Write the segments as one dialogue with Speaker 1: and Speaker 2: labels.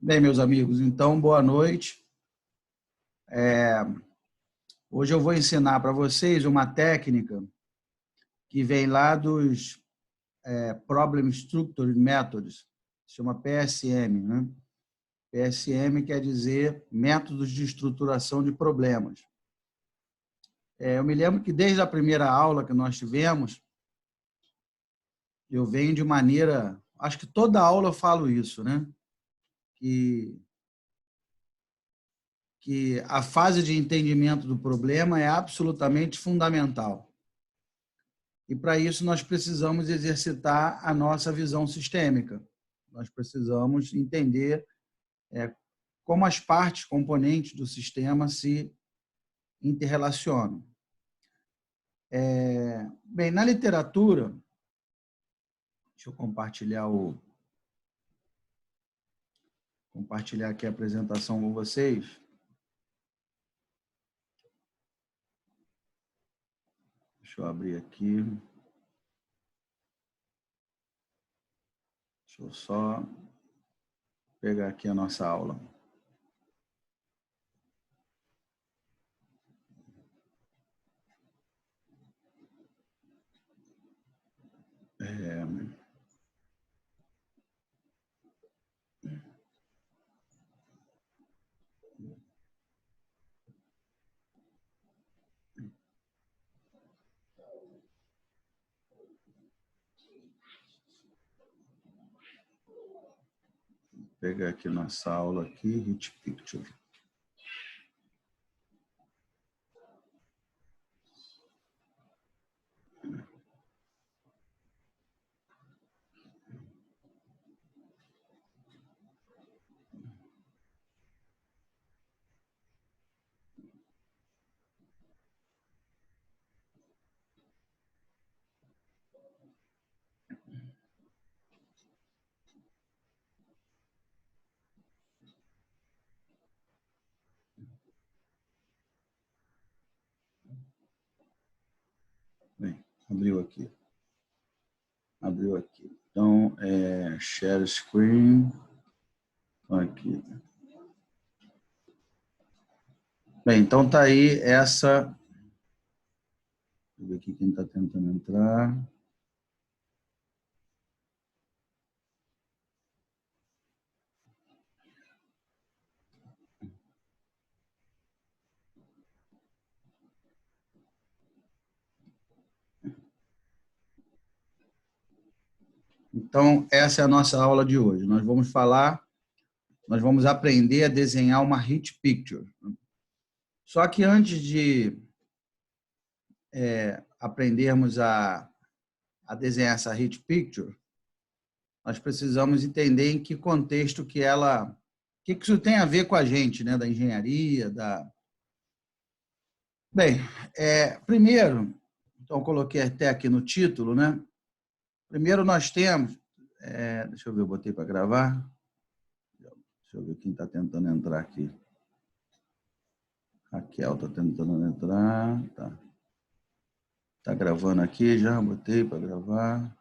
Speaker 1: Bem, meus amigos, então, boa noite. Hoje eu vou ensinar para vocês uma técnica que vem lá dos Problem Structure Methods, chama PSM, né? PSM quer dizer Métodos de Estruturação de Problemas. Eu me lembro que desde a primeira aula que nós tivemos, eu venho de maneira... Acho que toda aula eu falo isso, né? Que a fase de entendimento do problema é absolutamente fundamental. E, para isso, nós precisamos exercitar a nossa visão sistêmica. Nós precisamos entender como as partes, componentes do sistema se interrelacionam. Bem, na literatura, deixa eu compartilhar aqui a apresentação com vocês. Deixa eu abrir aqui. Deixa eu só pegar aqui a nossa aula. Vou pegar aqui nossa aula aqui, Hit Picture. Bem, abriu aqui. Então, share screen. Aqui. Bem, então está aí essa... Deixa eu ver aqui quem está tentando entrar. Então, essa é a nossa aula de hoje. Nós vamos aprender a desenhar uma Hit Picture. Só que antes de aprendermos a desenhar essa Hit Picture, nós precisamos entender em que contexto que ela... O que isso tem a ver com a gente, né? Da engenharia, da... Bem, primeiro, então eu coloquei até aqui no título, né? Primeiro nós temos... deixa eu ver, eu botei para gravar. Deixa eu ver quem está tentando entrar aqui. Raquel está tentando entrar. Tá gravando aqui já, botei para gravar.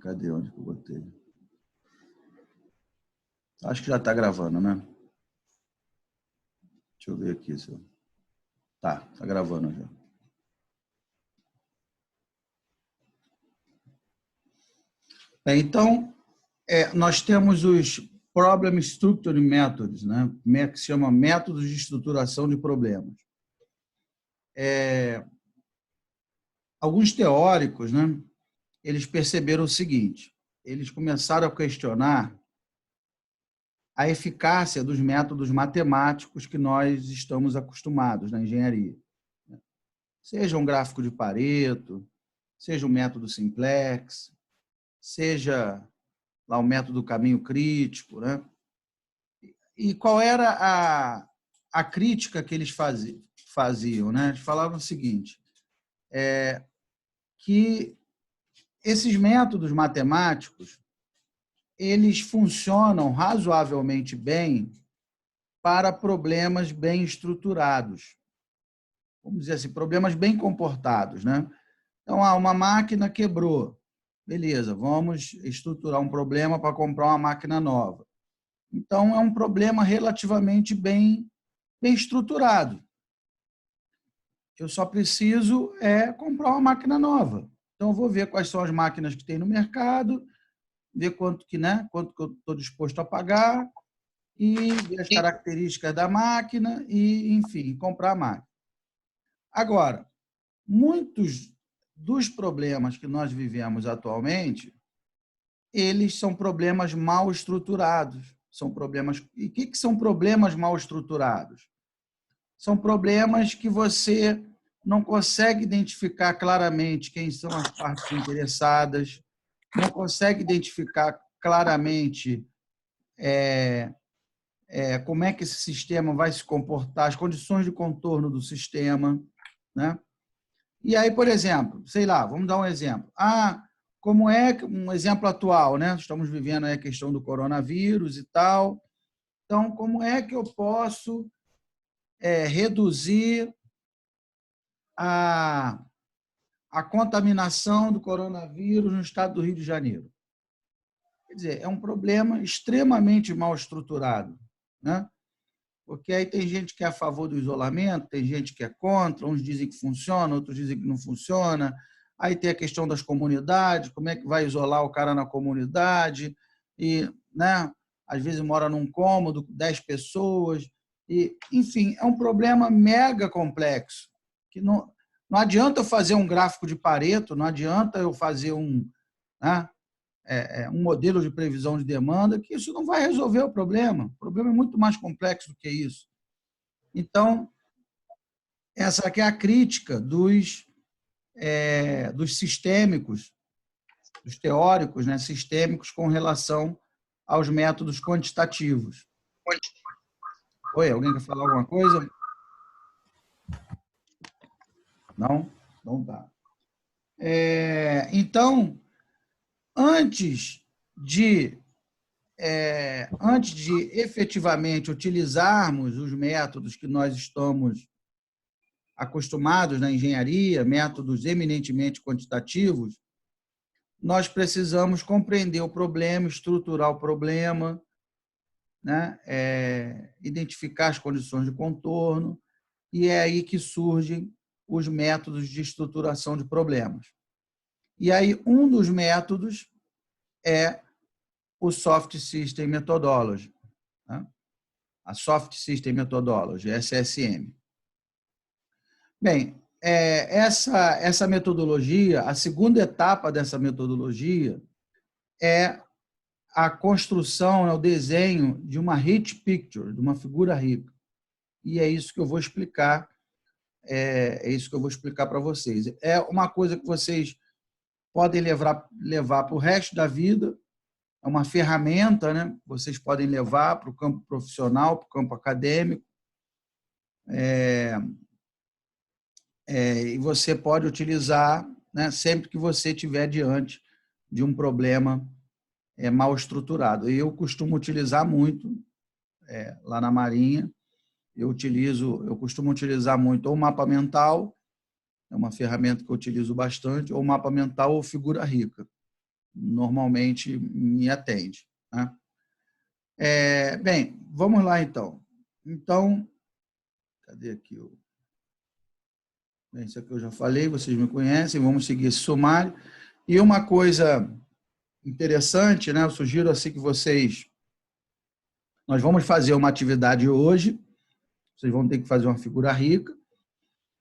Speaker 1: Cadê onde que eu botei? Acho que já está gravando, né? Deixa eu ver aqui. Tá gravando já. Então, nós temos os Problem Structure Methods, né? Que se chama métodos de estruturação de problemas. Alguns teóricos, né? Eles perceberam o seguinte: eles começaram a questionar a eficácia dos métodos matemáticos que nós estamos acostumados na engenharia. Seja um gráfico de Pareto, seja um método simplex, seja lá o método caminho crítico, né? E qual era a crítica que eles faziam, né? Eles falavam o seguinte, que esses métodos matemáticos, eles funcionam razoavelmente bem para problemas bem estruturados. Vamos dizer assim, problemas bem comportados, né? Então, uma máquina quebrou. beleza, vamos estruturar um problema para comprar uma máquina nova. Então, é um problema relativamente bem estruturado. Eu só preciso comprar uma máquina nova. Então, eu vou ver quais são as máquinas que tem no mercado, ver quanto que eu estou disposto a pagar e ver as características da máquina e, enfim, comprar a máquina. Agora, muitos dos problemas que nós vivemos atualmente, eles são problemas mal estruturados. São problemas. E o que são problemas mal estruturados? São problemas que você não consegue identificar claramente quem são as partes interessadas, não consegue identificar claramente como é que esse sistema vai se comportar, as condições de contorno do sistema, né? E aí, por exemplo, sei lá, vamos dar um exemplo. Como é um exemplo atual, né? Estamos vivendo aí a questão do coronavírus e tal. Então, como é que eu posso reduzir a contaminação do coronavírus no estado do Rio de Janeiro? Quer dizer, é um problema extremamente mal estruturado, né? Porque aí tem gente que é a favor do isolamento, tem gente que é contra, uns dizem que funciona, outros dizem que não funciona. Aí tem a questão das comunidades, como é que vai isolar o cara na comunidade, e, né, às vezes mora num cômodo, 10 pessoas, e, enfim, é um problema mega complexo, que não adianta eu fazer um gráfico de Pareto, não adianta eu fazer né, um modelo de previsão de demanda, que isso não vai resolver o problema. O problema é muito mais complexo do que isso. Então, essa aqui é a crítica dos sistêmicos, dos teóricos, né, sistêmicos com relação aos métodos quantitativos. Oi, alguém quer falar alguma coisa? Não? Então tá. Então, antes de efetivamente utilizarmos os métodos que nós estamos acostumados na engenharia, métodos eminentemente quantitativos, nós precisamos compreender o problema, estruturar o problema, né? Identificar as condições de contorno, e é aí que surgem os métodos de estruturação de problemas. E aí, um dos métodos é o Soft System Methodology, né? A Soft System Methodology, SSM. Bem, essa metodologia, a segunda etapa dessa metodologia é a construção, o desenho de uma rich picture, de uma figura rica. E é isso que eu vou explicar, para vocês. É uma coisa que vocês podem levar para o resto da vida, é uma ferramenta, né? Vocês podem levar para o campo profissional, para o campo acadêmico, e você pode utilizar, né, sempre que você estiver diante de um problema mal estruturado. Eu costumo utilizar muito lá na Marinha. Eu costumo utilizar muito ou mapa mental, é uma ferramenta que eu utilizo bastante, ou mapa mental ou figura rica. Normalmente me atende, né? Bem, vamos lá então. Então, cadê aqui? Isso aqui eu já falei, vocês me conhecem, vamos seguir esse sumário. E uma coisa interessante, né? Eu sugiro assim que nós vamos fazer uma atividade hoje, vocês vão ter que fazer uma figura rica,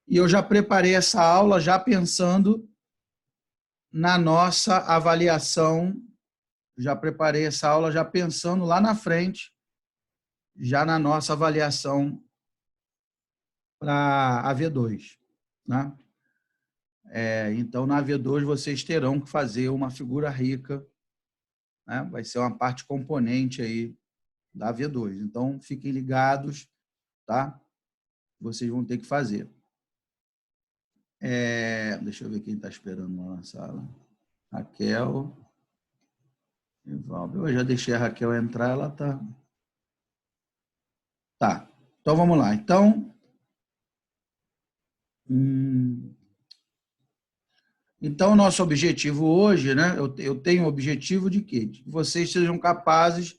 Speaker 1: e eu já preparei essa aula já pensando na nossa avaliação, já preparei essa aula já pensando lá na frente, já na nossa avaliação para a V2, né? Então, na V2, vocês terão que fazer uma figura rica, né? Vai ser uma parte componente aí da V2. Então, fiquem ligados, tá? Vocês vão ter que fazer. Deixa eu ver quem está esperando lá na sala. Raquel. Evaldo. Eu já deixei a Raquel entrar, ela está... Tá, então vamos lá. Então, Então, nosso objetivo hoje, né? Eu tenho o objetivo de quê? De que vocês sejam capazes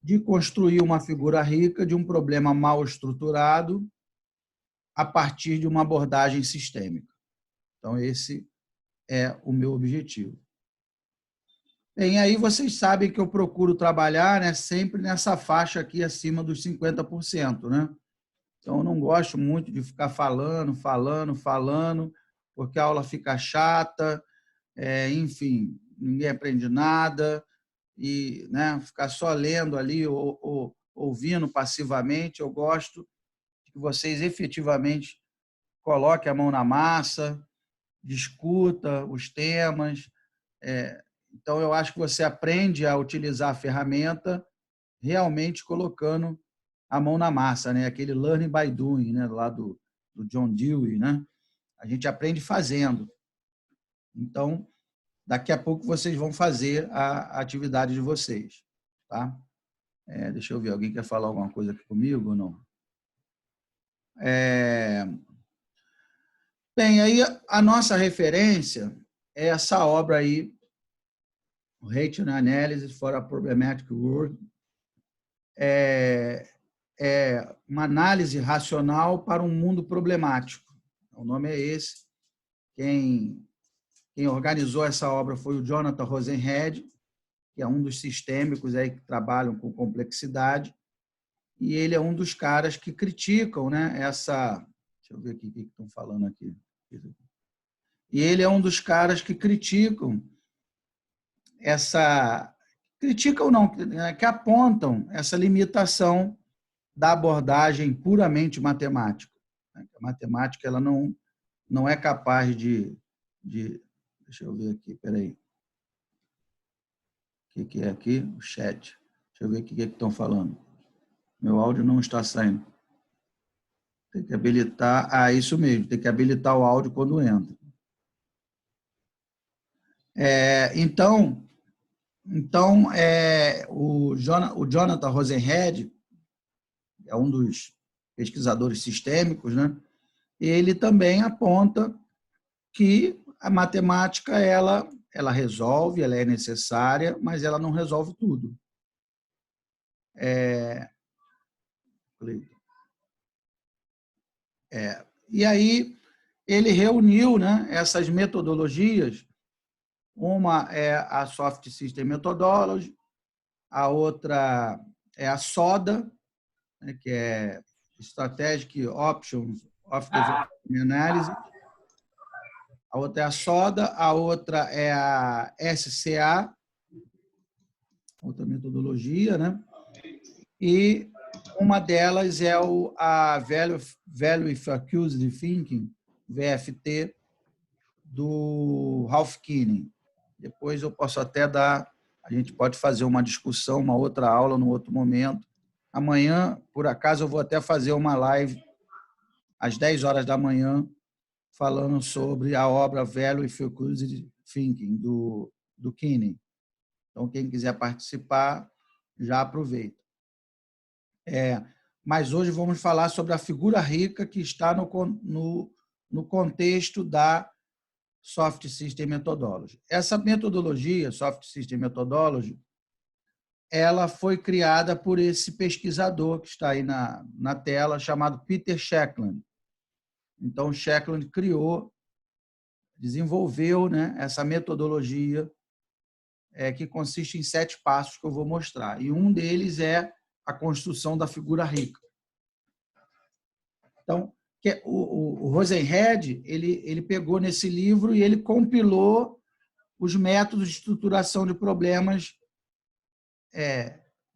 Speaker 1: de construir uma figura rica de um problema mal estruturado a partir de uma abordagem sistêmica. Então, esse é o meu objetivo. Bem, aí vocês sabem que eu procuro trabalhar, né, sempre nessa faixa aqui acima dos 50%, né? Então, eu não gosto muito de ficar falando, porque a aula fica chata, enfim, ninguém aprende nada, e, né, ficar só lendo ali ou ouvindo passivamente. Eu gosto de que vocês efetivamente coloquem a mão na massa, discuta os temas. Então, eu acho que você aprende a utilizar a ferramenta realmente colocando a mão na massa, né? Aquele learning by doing, né? Lá do John Dewey, né? A gente aprende fazendo. Então, daqui a pouco vocês vão fazer a atividade de vocês, tá? Deixa eu ver, alguém quer falar alguma coisa aqui comigo ou não? Bem, aí a nossa referência é essa obra aí, Rational Analysis for a Problematic World. É uma análise racional para um mundo problemático. O nome é esse. Quem organizou essa obra foi o Jonathan Rosenhead, que é um dos sistêmicos aí que trabalham com complexidade, e ele é um dos caras que criticam, né, essa... Deixa eu ver aqui o que estão falando aqui. E ele é um dos caras que criticam essa... Criticam não, que apontam essa limitação da abordagem puramente matemática. A matemática ela não é capaz de... Deixa eu ver aqui, espera aí. O que é aqui? O chat. Deixa eu ver o que estão falando. Meu áudio não está saindo. Tem que habilitar... isso mesmo, tem que habilitar o áudio quando entra. Então, o Jonathan Rosenhead é um dos pesquisadores sistêmicos, né? Ele também aponta que a matemática ela resolve, ela é necessária, mas ela não resolve tudo. E aí ele reuniu, né, essas metodologias. Uma é a Soft System Methodology, a outra é a SODA, né, que é Strategic Options of Development Analysis. A outra é a SODA, a outra é a SCA, outra metodologia, né? E uma delas é a Value Focused Thinking, VFT, do Ralph Kinney. Depois eu posso até dar, a gente pode fazer uma discussão, uma outra aula no outro momento. Amanhã, por acaso, eu vou até fazer uma live às 10 horas da manhã, falando sobre a obra Value Focused Thinking, do Kinney. Então, quem quiser participar, já aproveita. Mas hoje vamos falar sobre a figura rica que está no contexto da Soft System Methodology. Essa metodologia, Soft System Methodology, ela foi criada por esse pesquisador que está aí na tela, chamado Peter Shackland. Então, Shackland desenvolveu, né, essa metodologia que consiste em 7 passos que eu vou mostrar. E um deles é a construção da figura rica. Então, o Rosenhead, ele pegou nesse livro e ele compilou os métodos de estruturação de problemas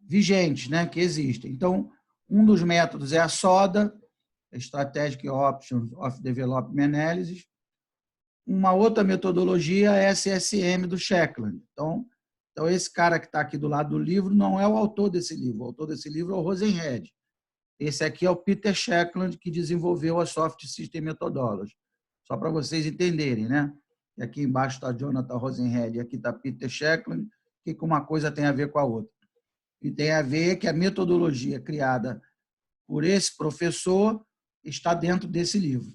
Speaker 1: vigentes, né, que existem. Então, um dos métodos é a SODA, Strategic Options of Development Analysis. Uma outra metodologia é a SSM do Shackland. Então, esse cara que está aqui do lado do livro não é o autor desse livro. O autor desse livro é o Rosenhead. Esse aqui é o Peter Shackland, que desenvolveu a Soft System Methodology. Só para vocês entenderem, né? E aqui embaixo está Jonathan Rosenhead e aqui está Peter Shackland, que uma coisa tem a ver com a outra. E tem a ver que a metodologia criada por esse professor está dentro desse livro,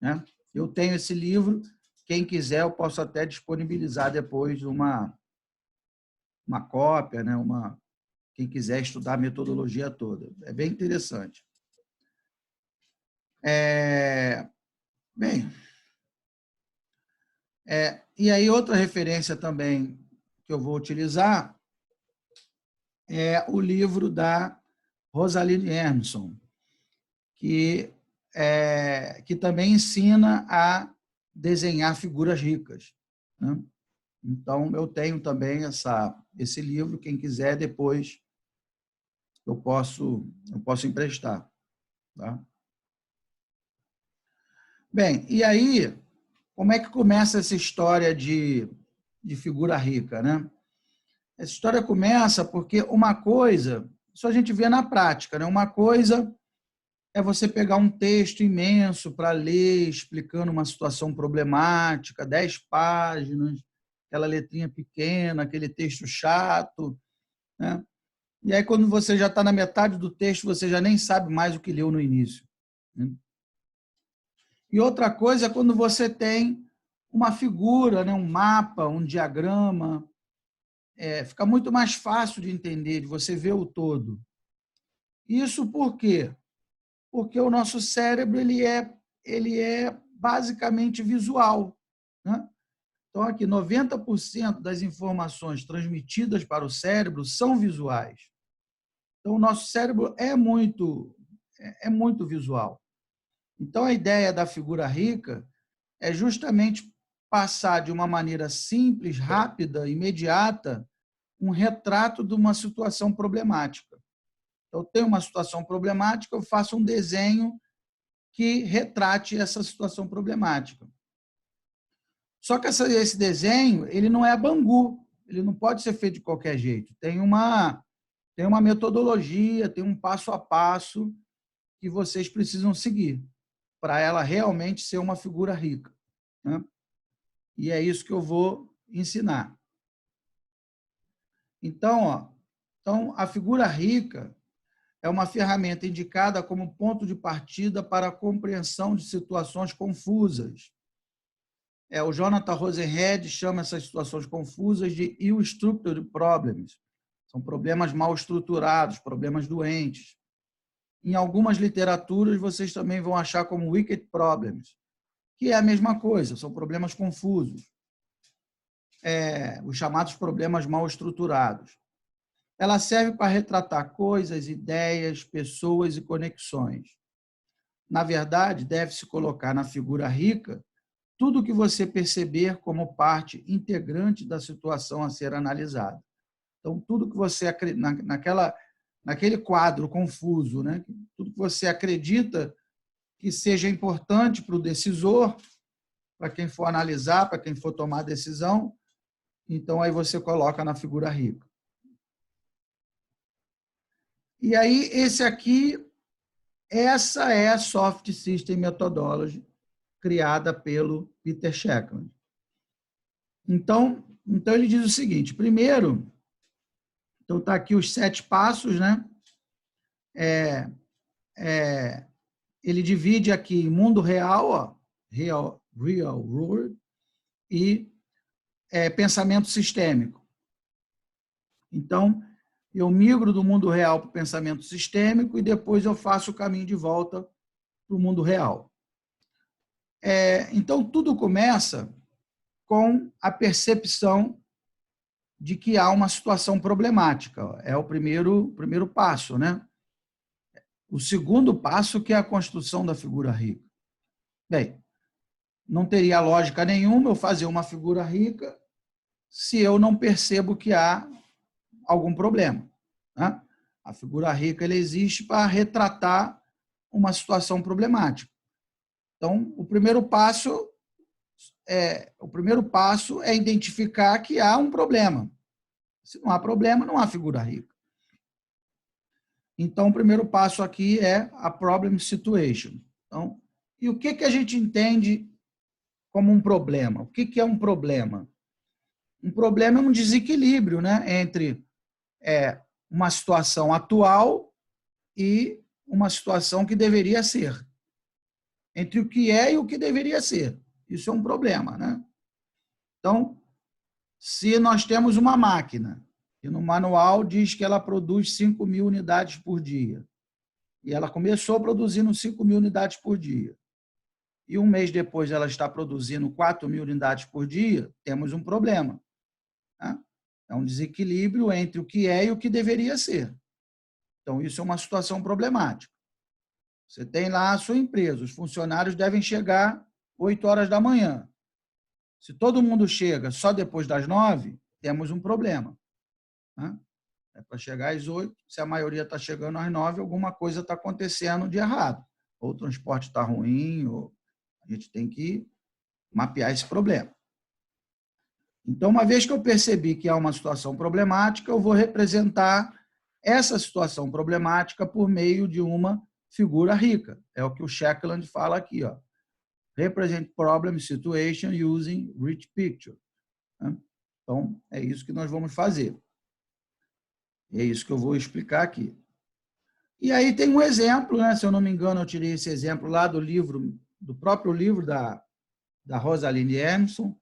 Speaker 1: né? Eu tenho esse livro quem quiser, eu posso até disponibilizar depois uma cópia, né? Quem quiser estudar a metodologia toda. É bem interessante. Bem, e aí outra referência também que eu vou utilizar é o livro da Rosaline Emerson, que também ensina a desenhar figuras ricas, né? Então, eu tenho também esse livro, quem quiser, depois eu posso emprestar. Tá? Bem, e aí, como é que começa essa história de figura rica, né? Essa história começa porque uma coisa, isso a gente vê na prática, né? Uma coisa é você pegar um texto imenso para ler, explicando uma situação problemática, 10 páginas, aquela letrinha pequena, aquele texto chato, né? E aí, quando você já está na metade do texto, você já nem sabe mais o que leu no início, né? E outra coisa é quando você tem uma figura, né? Um mapa, um diagrama, fica muito mais fácil de entender, de você ver o todo. Isso por quê? Porque o nosso cérebro ele é basicamente visual, né? Então, aqui, 90% das informações transmitidas para o cérebro são visuais. Então, o nosso cérebro é muito visual. Então, a ideia da figura rica é justamente passar de uma maneira simples, rápida, imediata, um retrato de uma situação problemática. Então, eu tenho uma situação problemática, eu faço um desenho que retrate essa situação problemática. Só que esse desenho, ele não é Bangu, ele não pode ser feito de qualquer jeito. Tem uma metodologia, tem um passo a passo que vocês precisam seguir para ela realmente ser uma figura rica, né? E é isso que eu vou ensinar. Então, a figura rica é uma ferramenta indicada como ponto de partida para a compreensão de situações confusas. O Jonathan Rosenhead chama essas situações confusas de ill-structured problems. São problemas mal estruturados, problemas doentes. Em algumas literaturas, vocês também vão achar como wicked problems, que é a mesma coisa, são problemas confusos. Os chamados problemas mal estruturados. Ela serve para retratar coisas, ideias, pessoas e conexões. Na verdade, deve-se colocar na figura rica tudo o que você perceber como parte integrante da situação a ser analisada. Então, tudo que você naquele quadro confuso, né? Tudo que você acredita que seja importante para o decisor, para quem for analisar, para quem for tomar a decisão, então aí você coloca na figura rica. E aí, essa é a Soft System Methodology, criada pelo Peter Shackland. Então ele diz o seguinte: primeiro, então está aqui os 7 passos, né? Ele divide aqui em mundo real, ó, real world, e pensamento sistêmico. Então, eu migro do mundo real para o pensamento sistêmico e depois eu faço o caminho de volta para o mundo real. Então, tudo começa com a percepção de que há uma situação problemática. É o primeiro passo, né? O segundo passo, que é a construção da figura rica. Bem, não teria lógica nenhuma eu fazer uma figura rica se eu não percebo que há algum problema, né? A figura rica ela existe para retratar uma situação problemática. Então, o primeiro passo é identificar que há um problema. Se não há problema, não há figura rica. Então, o primeiro passo aqui é a problem situation. Então, e o que a gente entende como um problema? O que é um problema? Um problema é um desequilíbrio, né, entre uma situação atual e uma situação que deveria ser. Entre o que é e o que deveria ser. Isso é um problema, né? Então, se nós temos uma máquina, que no manual diz que ela produz 5.000 unidades por dia, e ela começou produzindo 5.000 unidades por dia, e um mês depois ela está produzindo 4.000 unidades por dia, temos um problema, né? É um desequilíbrio entre o que é e o que deveria ser. Então, isso é uma situação problemática. Você tem lá a sua empresa, os funcionários devem chegar 8 horas da manhã. Se todo mundo chega só depois das 9, temos um problema, né? É para chegar às 8, se a maioria está chegando às 9, alguma coisa está acontecendo de errado. Ou o transporte está ruim, ou a gente tem que mapear esse problema. Então, uma vez que eu percebi que há uma situação problemática, eu vou representar essa situação problemática por meio de uma figura rica. É o que o Shackland fala aqui, ó. Represent problem situation using rich picture. Então, é isso que nós vamos fazer. É isso que eu vou explicar aqui. E aí tem um exemplo, né? Se eu não me engano, eu tirei esse exemplo lá do livro, do próprio livro da Rosaline Emerson.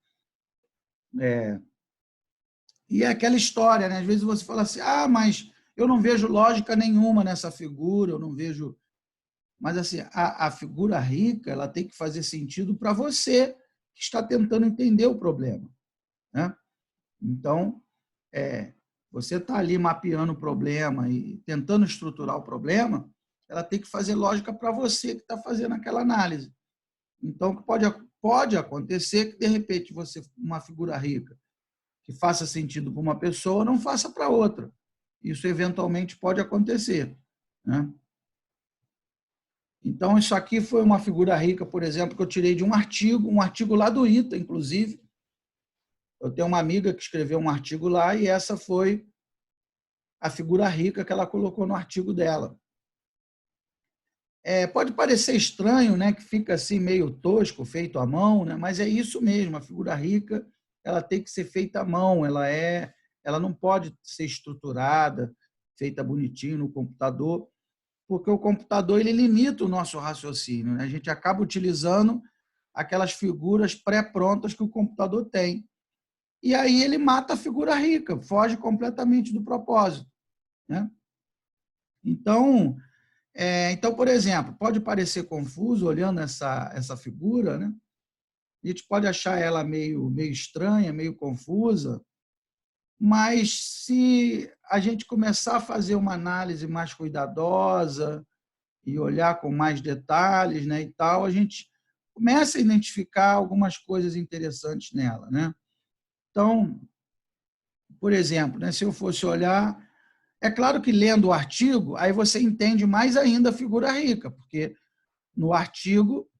Speaker 1: E é aquela história, né? Às vezes você fala assim, mas eu não vejo lógica nenhuma nessa figura, eu não vejo... Mas assim, a figura rica, ela tem que fazer sentido para você que está tentando entender o problema, né? Então, você está ali mapeando o problema e tentando estruturar o problema, ela tem que fazer lógica para você que está fazendo aquela análise. Então, pode acontecer que, de repente, você, uma figura rica, que faça sentido para uma pessoa, não faça para outra. Isso, eventualmente, pode acontecer, né? Então, isso aqui foi uma figura rica, por exemplo, que eu tirei de um artigo lá do ITA, inclusive. Eu tenho uma amiga que escreveu um artigo lá e essa foi a figura rica que ela colocou no artigo dela. Pode parecer estranho, né, que fica assim meio tosco, feito à mão, né, mas é isso mesmo, a figura rica ela tem que ser feita à mão, ela não pode ser estruturada, feita bonitinho no computador, porque o computador ele limita o nosso raciocínio, né? A gente acaba utilizando aquelas figuras pré-prontas que o computador tem. E aí ele mata a figura rica, foge completamente do propósito, né? Então, por exemplo, pode parecer confuso olhando essa figura, né? A gente pode achar ela meio estranha, meio confusa, mas se a gente começar a fazer uma análise mais cuidadosa e olhar com mais detalhes, né, e tal, a gente começa a identificar algumas coisas interessantes nela, né? Então, por exemplo, né, se eu fosse olhar, é claro que lendo o artigo, aí você entende mais ainda a figura rica, porque no artigo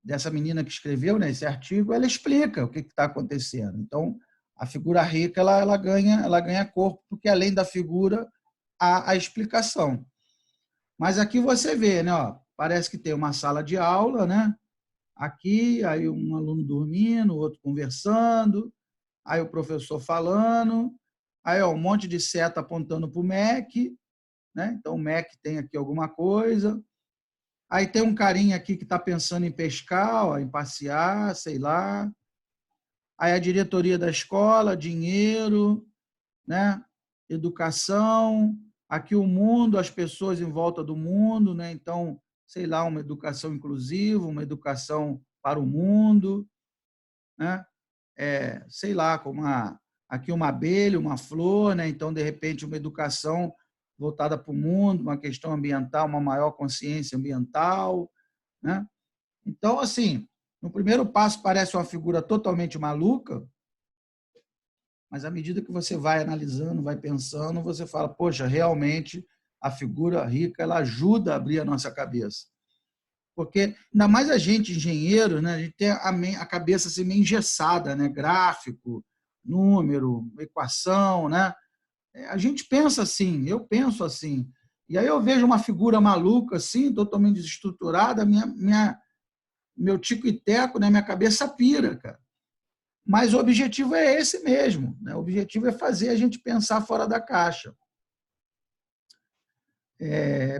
Speaker 1: dessa menina que escreveu, né, esse artigo, ela explica o que está acontecendo. Então, a figura rica ela ganha corpo, porque além da figura há a explicação. Mas aqui você vê, né, ó, parece que tem uma sala de aula, né? Aqui, aí um aluno dormindo, o outro conversando, aí o professor falando, aí ó, um monte de seta apontando para o Mac, né? Então o Mac tem aqui alguma coisa. Aí tem um carinha aqui que está pensando em pescar, ó, em passear, sei lá. Aí a diretoria da escola, dinheiro, né? Educação, aqui o mundo, as pessoas em volta do mundo, né? Então, sei lá, uma educação inclusiva, uma educação para o mundo, né? Sei lá, como aqui uma abelha, uma flor, né? Então, de repente, uma educação voltada para o mundo, uma questão ambiental, uma maior consciência ambiental, né? Então, assim, no primeiro passo parece uma figura totalmente maluca, mas à medida que você vai analisando, vai pensando, você fala, poxa, realmente a figura rica ela ajuda a abrir a nossa cabeça. Porque, ainda mais a gente, engenheiro, né, a gente tem a cabeça assim, meio engessada, né? Gráfico, número, equação, né? A gente pensa assim, eu penso assim. E aí eu vejo uma figura maluca, assim, totalmente desestruturada, meu tico e teco, né, minha cabeça pira, cara. Mas o objetivo é esse mesmo, né? O objetivo é fazer a gente pensar fora da caixa.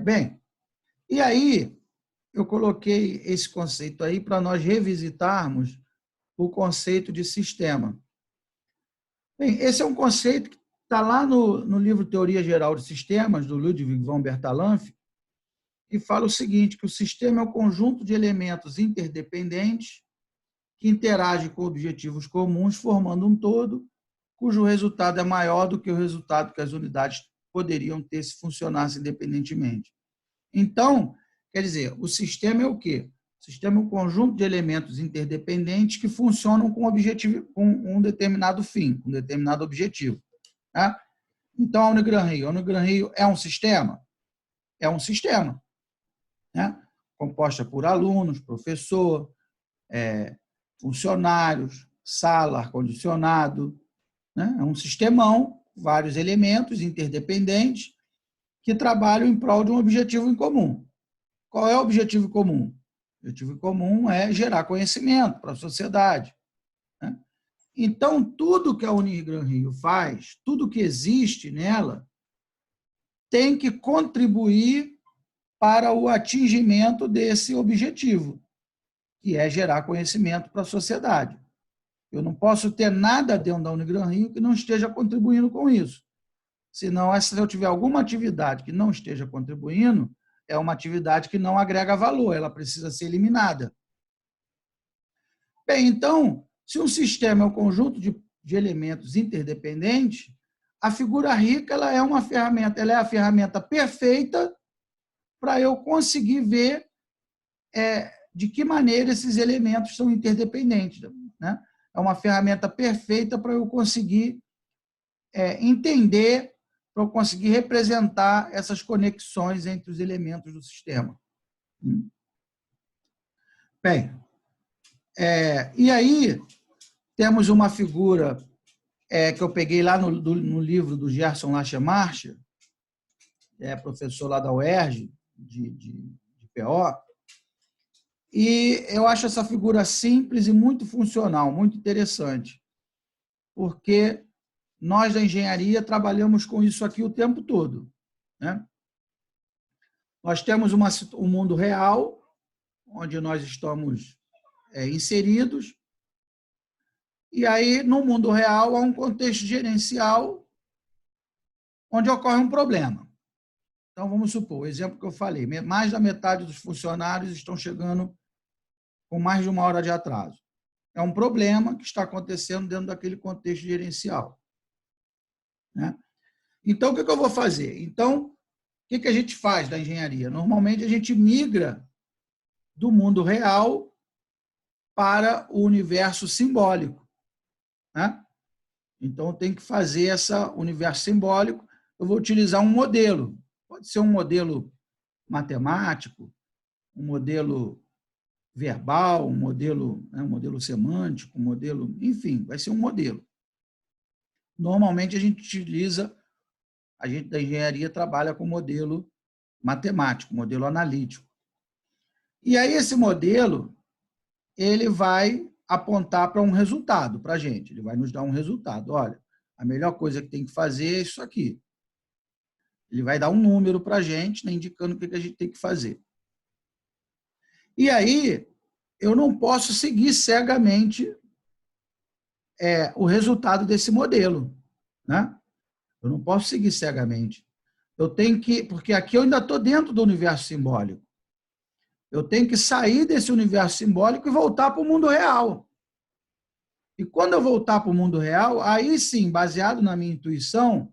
Speaker 1: Bem, e aí eu coloquei esse conceito aí para nós revisitarmos o conceito de sistema. Bem, esse é um conceito que está lá no livro Teoria Geral de Sistemas, do Ludwig von Bertalanffy, que fala o seguinte, que o sistema é um conjunto de elementos interdependentes que interagem com objetivos comuns, formando um todo, cujo resultado é maior do que o resultado que as unidades poderiam ter se funcionassem independentemente. Então, quer dizer, o sistema é o quê? O sistema é um conjunto de elementos interdependentes que funcionam com um determinado fim, um determinado objetivo. Tá? Então, a Unigran-Rio é um sistema? É um sistema, né? Composta por alunos, professor, funcionários, sala, ar-condicionado, né? É um sistemão, vários elementos interdependentes que trabalham em prol de um objetivo em comum. Qual é o objetivo comum? O objetivo comum é gerar conhecimento para a sociedade, né? Então, tudo que a Unigran-Rio faz, tudo que existe nela, tem que contribuir para o atingimento desse objetivo, que é gerar conhecimento para a sociedade. Eu não posso ter nada dentro da Unigran-Rio que não esteja contribuindo com isso. Senão, se eu tiver alguma atividade que não esteja contribuindo, é uma atividade que não agrega valor, ela precisa ser eliminada. Bem, então, se um sistema é um conjunto de elementos interdependentes, a figura rica ela é a ferramenta perfeita para eu conseguir ver de que maneira esses elementos são interdependentes, né? É uma ferramenta perfeita para eu conseguir entender, para eu conseguir representar essas conexões entre os elementos do sistema. Bem, e aí temos uma figura que eu peguei lá no livro do Gerson Lachemarcher, professor lá da UERJ, de PO, e eu acho essa figura simples e muito funcional, muito interessante, porque nós da engenharia trabalhamos com isso aqui o tempo todo, né? Nós temos um mundo real, onde nós estamos inseridos, e aí, no mundo real, há um contexto gerencial onde ocorre um problema. Então, vamos supor, o exemplo que eu falei, mais da metade dos funcionários estão chegando com mais de 1 hora de atraso. É um problema que está acontecendo dentro daquele contexto gerencial, né? Então, o que eu vou fazer? Então, o que a gente faz da engenharia? Normalmente, a gente migra do mundo real para o universo simbólico, né? Então, tem que fazer esse universo simbólico. Eu vou utilizar um modelo. Pode ser um modelo matemático, um modelo verbal, um modelo semântico, um modelo, enfim, vai ser um modelo. Normalmente, a gente da engenharia trabalha com modelo matemático, modelo analítico. E aí, esse modelo, ele vai apontar para um resultado para a gente. Ele vai nos dar um resultado. Olha, a melhor coisa que tem que fazer é isso aqui. Ele vai dar um número para a gente, né, indicando o que a gente tem que fazer. E aí, eu não posso seguir cegamente o resultado desse modelo, né? Eu não posso seguir cegamente. Eu tenho que, porque aqui eu ainda estou dentro do universo simbólico. Eu tenho que sair desse universo simbólico e voltar para o mundo real. E quando eu voltar para o mundo real, aí sim, baseado na minha intuição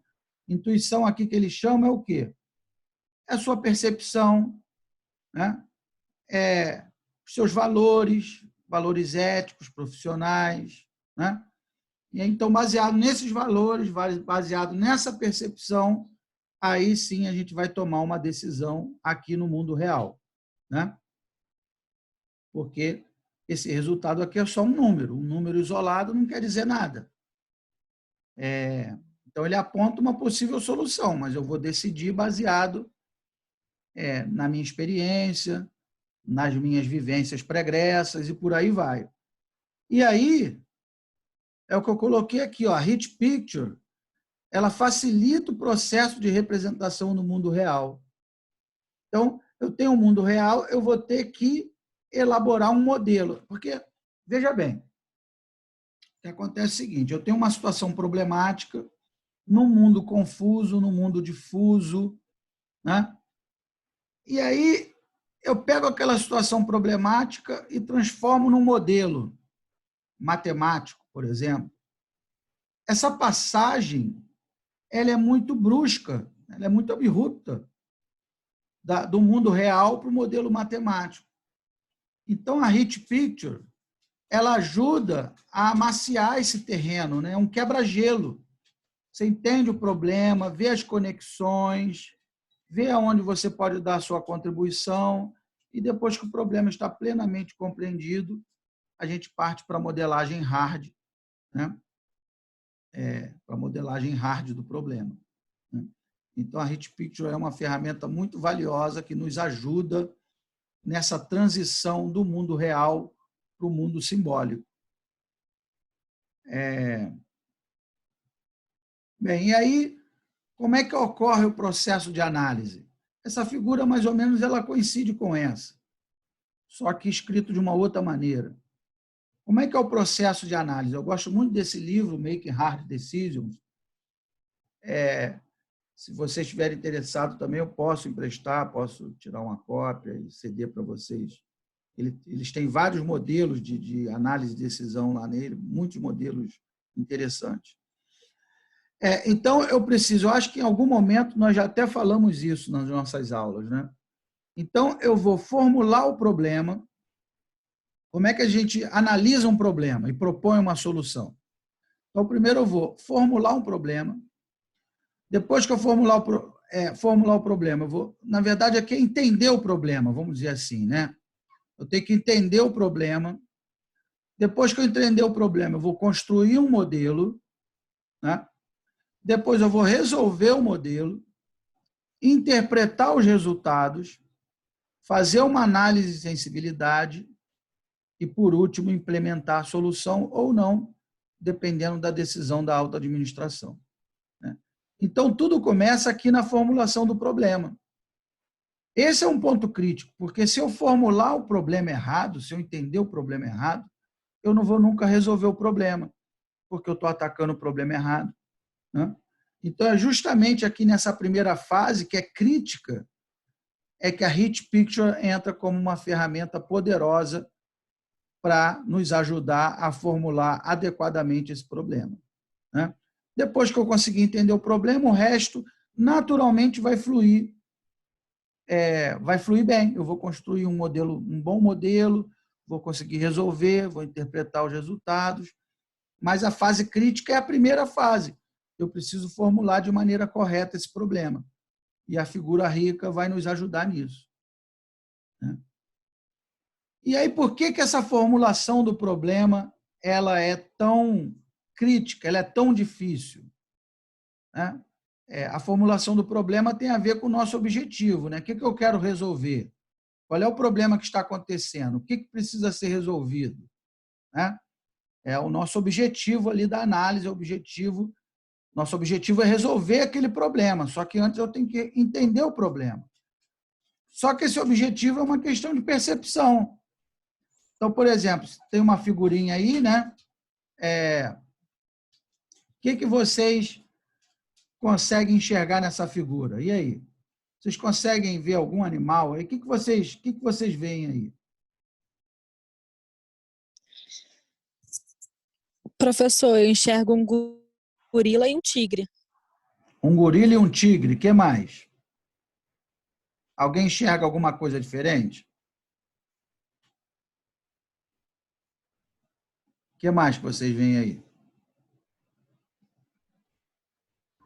Speaker 1: aqui que ele chama é o quê? É a sua percepção, né? Os seus valores éticos, profissionais, né? E então, baseado nesses valores, baseado nessa percepção, aí sim a gente vai tomar uma decisão aqui no mundo real, né? Porque esse resultado aqui é só um número isolado não quer dizer nada. Então, ele aponta uma possível solução, mas eu vou decidir baseado na minha experiência, nas minhas vivências pregressas e por aí vai. E aí, é o que eu coloquei aqui, ó, a Rich Picture, ela facilita o processo de representação no mundo real. Então, eu tenho um mundo real, eu vou ter que elaborar um modelo. Porque, veja bem, que acontece é o seguinte, eu tenho uma situação problemática num mundo confuso, num mundo difuso, né? E aí eu pego aquela situação problemática e transformo num modelo matemático, por exemplo. Essa passagem, ela é muito brusca, ela é muito abrupta do mundo real para o modelo matemático. Então, a Rich Picture, ela ajuda a amaciar esse terreno, né? É um quebra-gelo. Você entende o problema, vê as conexões, vê aonde você pode dar a sua contribuição, e depois que o problema está plenamente compreendido, a gente parte para a modelagem hard, né? Para a modelagem hard do problema, né? Então, a Rich Picture é uma ferramenta muito valiosa que nos ajuda nessa transição do mundo real para o mundo simbólico. Bem, e aí, como é que ocorre o processo de análise? Essa figura, mais ou menos, ela coincide com essa, só que escrito de uma outra maneira. Como é que é o processo de análise? Eu gosto muito desse livro, Making Hard Decisions. Se vocês estiverem interessados também, eu posso emprestar, posso tirar uma cópia e ceder para vocês. Eles têm vários modelos de análise de decisão lá nele, muitos modelos interessantes. Então, eu acho que em algum momento nós já até falamos isso nas nossas aulas, né? Então, eu vou formular o problema. Como é que a gente analisa um problema e propõe uma solução? Então, primeiro eu vou formular um problema. Depois que eu formular o problema, eu vou, na verdade, aqui é entender o problema, vamos dizer assim, né? Eu tenho que entender o problema. Depois que eu entender o problema, eu vou construir um modelo, né? Depois eu vou resolver o modelo, interpretar os resultados, fazer uma análise de sensibilidade e, por último, implementar a solução ou não, dependendo da decisão da alta administração, né? Então, tudo começa aqui na formulação do problema. Esse é um ponto crítico, porque se eu formular o problema errado, se eu entender o problema errado, eu não vou nunca resolver o problema, porque eu estou atacando o problema errado, né? Então, é justamente aqui nessa primeira fase, que é crítica, é que a Rich Picture entra como uma ferramenta poderosa para nos ajudar a formular adequadamente esse problema, né? Depois que eu conseguir entender o problema, o resto naturalmente vai fluir bem. Eu vou construir um modelo, um bom modelo, vou conseguir resolver, vou interpretar os resultados, mas a fase crítica é a primeira fase. Eu preciso formular de maneira correta esse problema. E a figura rica vai nos ajudar nisso, né? E aí, por que essa formulação do problema ela é tão crítica, ela é tão difícil, né? A formulação do problema tem a ver com o nosso objetivo, né? O que eu quero resolver? Qual é o problema que está acontecendo? O que precisa ser resolvido, né? É o nosso objetivo ali da análise, nosso objetivo é resolver aquele problema, só que antes eu tenho que entender o problema. Só que esse objetivo é uma questão de percepção. Então, por exemplo, tem uma figurinha aí, né? O que vocês conseguem enxergar nessa figura? E aí? Vocês conseguem ver algum animal aí? O que vocês veem aí?
Speaker 2: Professor, eu enxergo um gorila e um tigre.
Speaker 1: Um gorila e um tigre. O que mais? Alguém enxerga alguma coisa diferente? O que mais que vocês veem aí?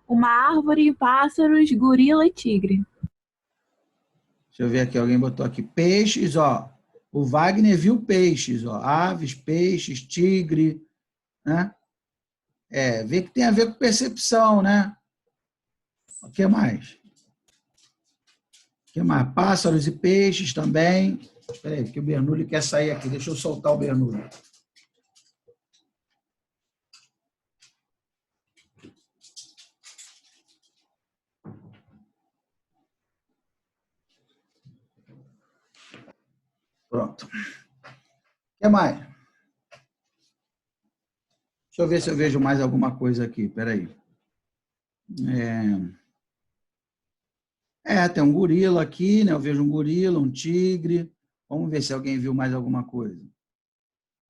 Speaker 3: Uma árvore, pássaros, gorila e tigre.
Speaker 1: Deixa eu ver aqui, alguém botou aqui peixes, ó. O Wagner viu peixes, ó. Aves, peixes, tigre, né? Vê que tem a ver com percepção, né? O que mais? O que mais? Pássaros e peixes também. Espera aí, que o Bernoulli quer sair aqui. Deixa eu soltar o Bernoulli. Pronto. O que mais? Deixa eu ver se eu vejo mais alguma coisa aqui. Espera aí. Tem um gorila aqui, né? Eu vejo um gorila, um tigre. Vamos ver se alguém viu mais alguma coisa.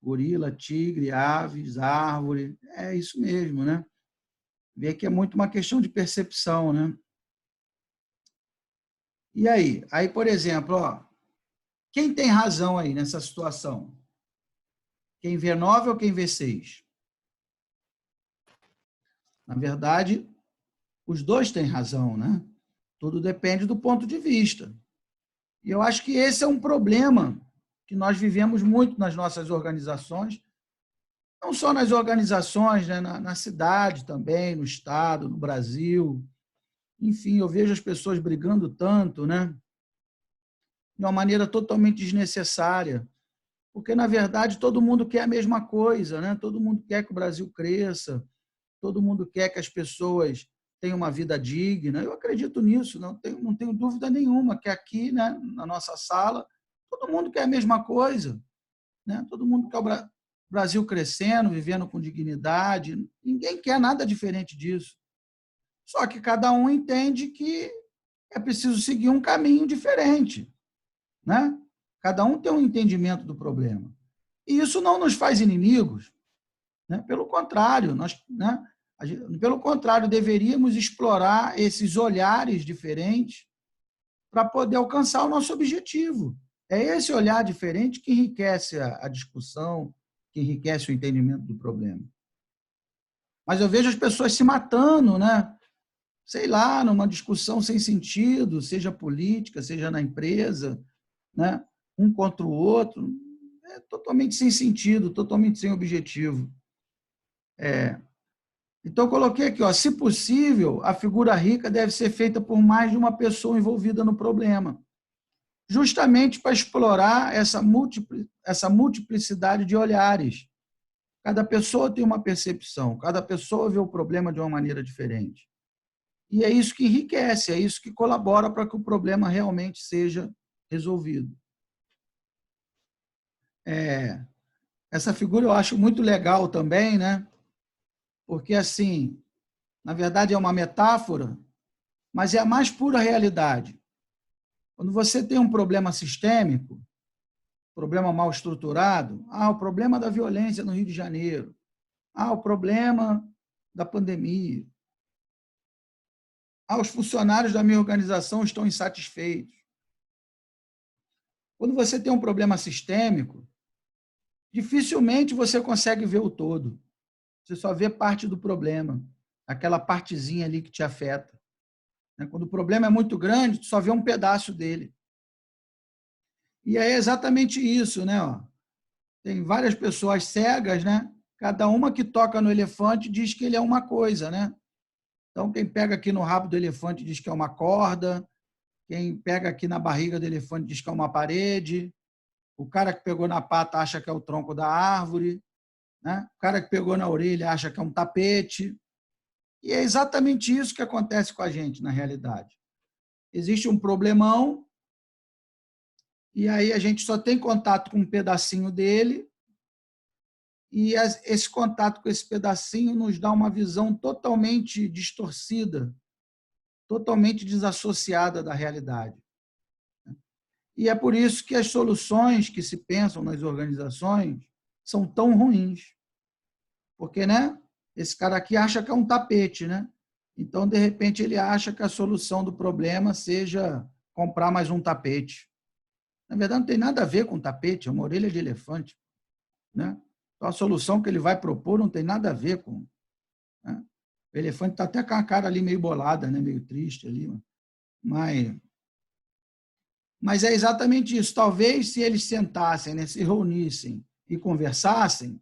Speaker 1: Gorila, tigre, aves, árvore. É isso mesmo, né? Vê que é muito uma questão de percepção, né? E aí? Aí, por exemplo, ó, quem tem razão aí nessa situação? Quem vê 9 ou quem vê 6? Na verdade, os dois têm razão, né? Tudo depende do ponto de vista. E eu acho que esse é um problema que nós vivemos muito nas nossas organizações, não só nas organizações, né? Na cidade também, no estado, no Brasil. Enfim, eu vejo as pessoas brigando tanto, né? De uma maneira totalmente desnecessária, porque, na verdade, todo mundo quer a mesma coisa, né? Todo mundo quer que o Brasil cresça, todo mundo quer que as pessoas tenham uma vida digna. Eu acredito nisso, não tenho dúvida nenhuma que aqui, né, na nossa sala, todo mundo quer a mesma coisa, né? Todo mundo quer o Brasil crescendo, vivendo com dignidade. Ninguém quer nada diferente disso. Só que cada um entende que é preciso seguir um caminho diferente, né? Cada um tem um entendimento do problema. E isso não nos faz inimigos, né? Pelo contrário, pelo contrário, deveríamos explorar esses olhares diferentes para poder alcançar o nosso objetivo. É esse olhar diferente que enriquece a discussão, que enriquece o entendimento do problema. Mas eu vejo as pessoas se matando, né? Sei lá, numa discussão sem sentido, seja política, seja na empresa, né? Um contra o outro, é totalmente sem sentido, totalmente sem objetivo. Então, eu coloquei aqui, ó, se possível, a figura rica deve ser feita por mais de uma pessoa envolvida no problema, justamente para explorar essa multiplicidade de olhares. Cada pessoa tem uma percepção, cada pessoa vê o problema de uma maneira diferente. E é isso que enriquece, é isso que colabora para que o problema realmente seja resolvido. Essa figura eu acho muito legal também, né? Porque, assim, na verdade é uma metáfora, mas é a mais pura realidade. Quando você tem um problema sistêmico, problema mal estruturado, o problema da violência no Rio de Janeiro, o problema da pandemia, os funcionários da minha organização estão insatisfeitos. Quando você tem um problema sistêmico, dificilmente você consegue ver o todo. Você só vê parte do problema, aquela partezinha ali que te afeta. Quando o problema é muito grande, tu só vê um pedaço dele. E é exatamente isso, né? Tem várias pessoas cegas, né? Cada uma que toca no elefante diz que ele é uma coisa, né? Então, quem pega aqui no rabo do elefante diz que é uma corda, quem pega aqui na barriga do elefante diz que é uma parede, o cara que pegou na pata acha que é o tronco da árvore, né? O cara que pegou na orelha acha que é um tapete. E é exatamente isso que acontece com a gente, na realidade. Existe um problemão, e aí a gente só tem contato com um pedacinho dele, e esse contato com esse pedacinho nos dá uma visão totalmente distorcida, totalmente desassociada da realidade. E é por isso que as soluções que se pensam nas organizações são tão ruins. Porque, né, esse cara aqui acha que é um tapete, né? Então, de repente, ele acha que a solução do problema seja comprar mais um tapete. Na verdade, não tem nada a ver com tapete, é uma orelha de elefante, né? Então, a solução que ele vai propor não tem nada a ver com... Né? O elefante está até com a cara ali meio bolada, né? Meio triste ali. Mas é exatamente isso. Talvez, se eles sentassem, né, se reunissem e conversassem,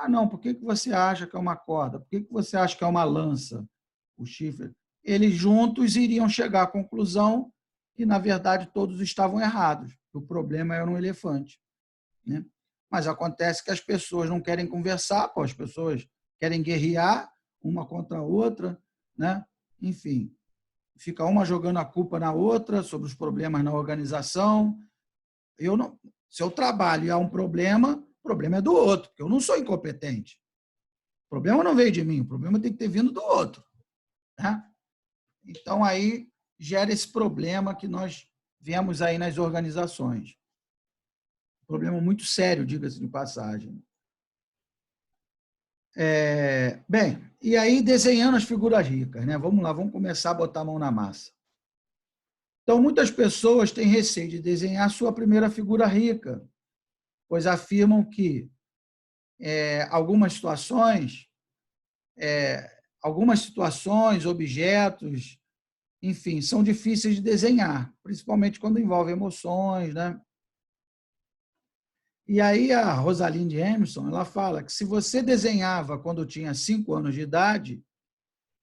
Speaker 1: não, por que você acha que é uma corda? Por que você acha que é uma lança, o chifre? Eles juntos iriam chegar à conclusão que, na verdade, todos estavam errados. O problema era um elefante, né? Mas acontece que as pessoas não querem conversar, as pessoas querem guerrear uma contra a outra, né? Enfim, fica uma jogando a culpa na outra sobre os problemas na organização. Se eu trabalho e há um problema, o problema é do outro, porque eu não sou incompetente. problema não veio de mim, o problema tem que ter vindo do outro, né? Então, aí gera esse problema que nós vemos aí nas organizações. Problema muito sério, diga-se de passagem. Bem, e aí desenhando as figuras ricas, né? Vamos lá, vamos começar a botar a mão na massa. Então, muitas pessoas têm receio de desenhar a sua primeira figura rica, pois afirmam que algumas situações, objetos, enfim, são difíceis de desenhar, principalmente quando envolve emoções, né? E aí a Rosalind Emerson, ela fala que se você desenhava quando tinha 5 anos de idade,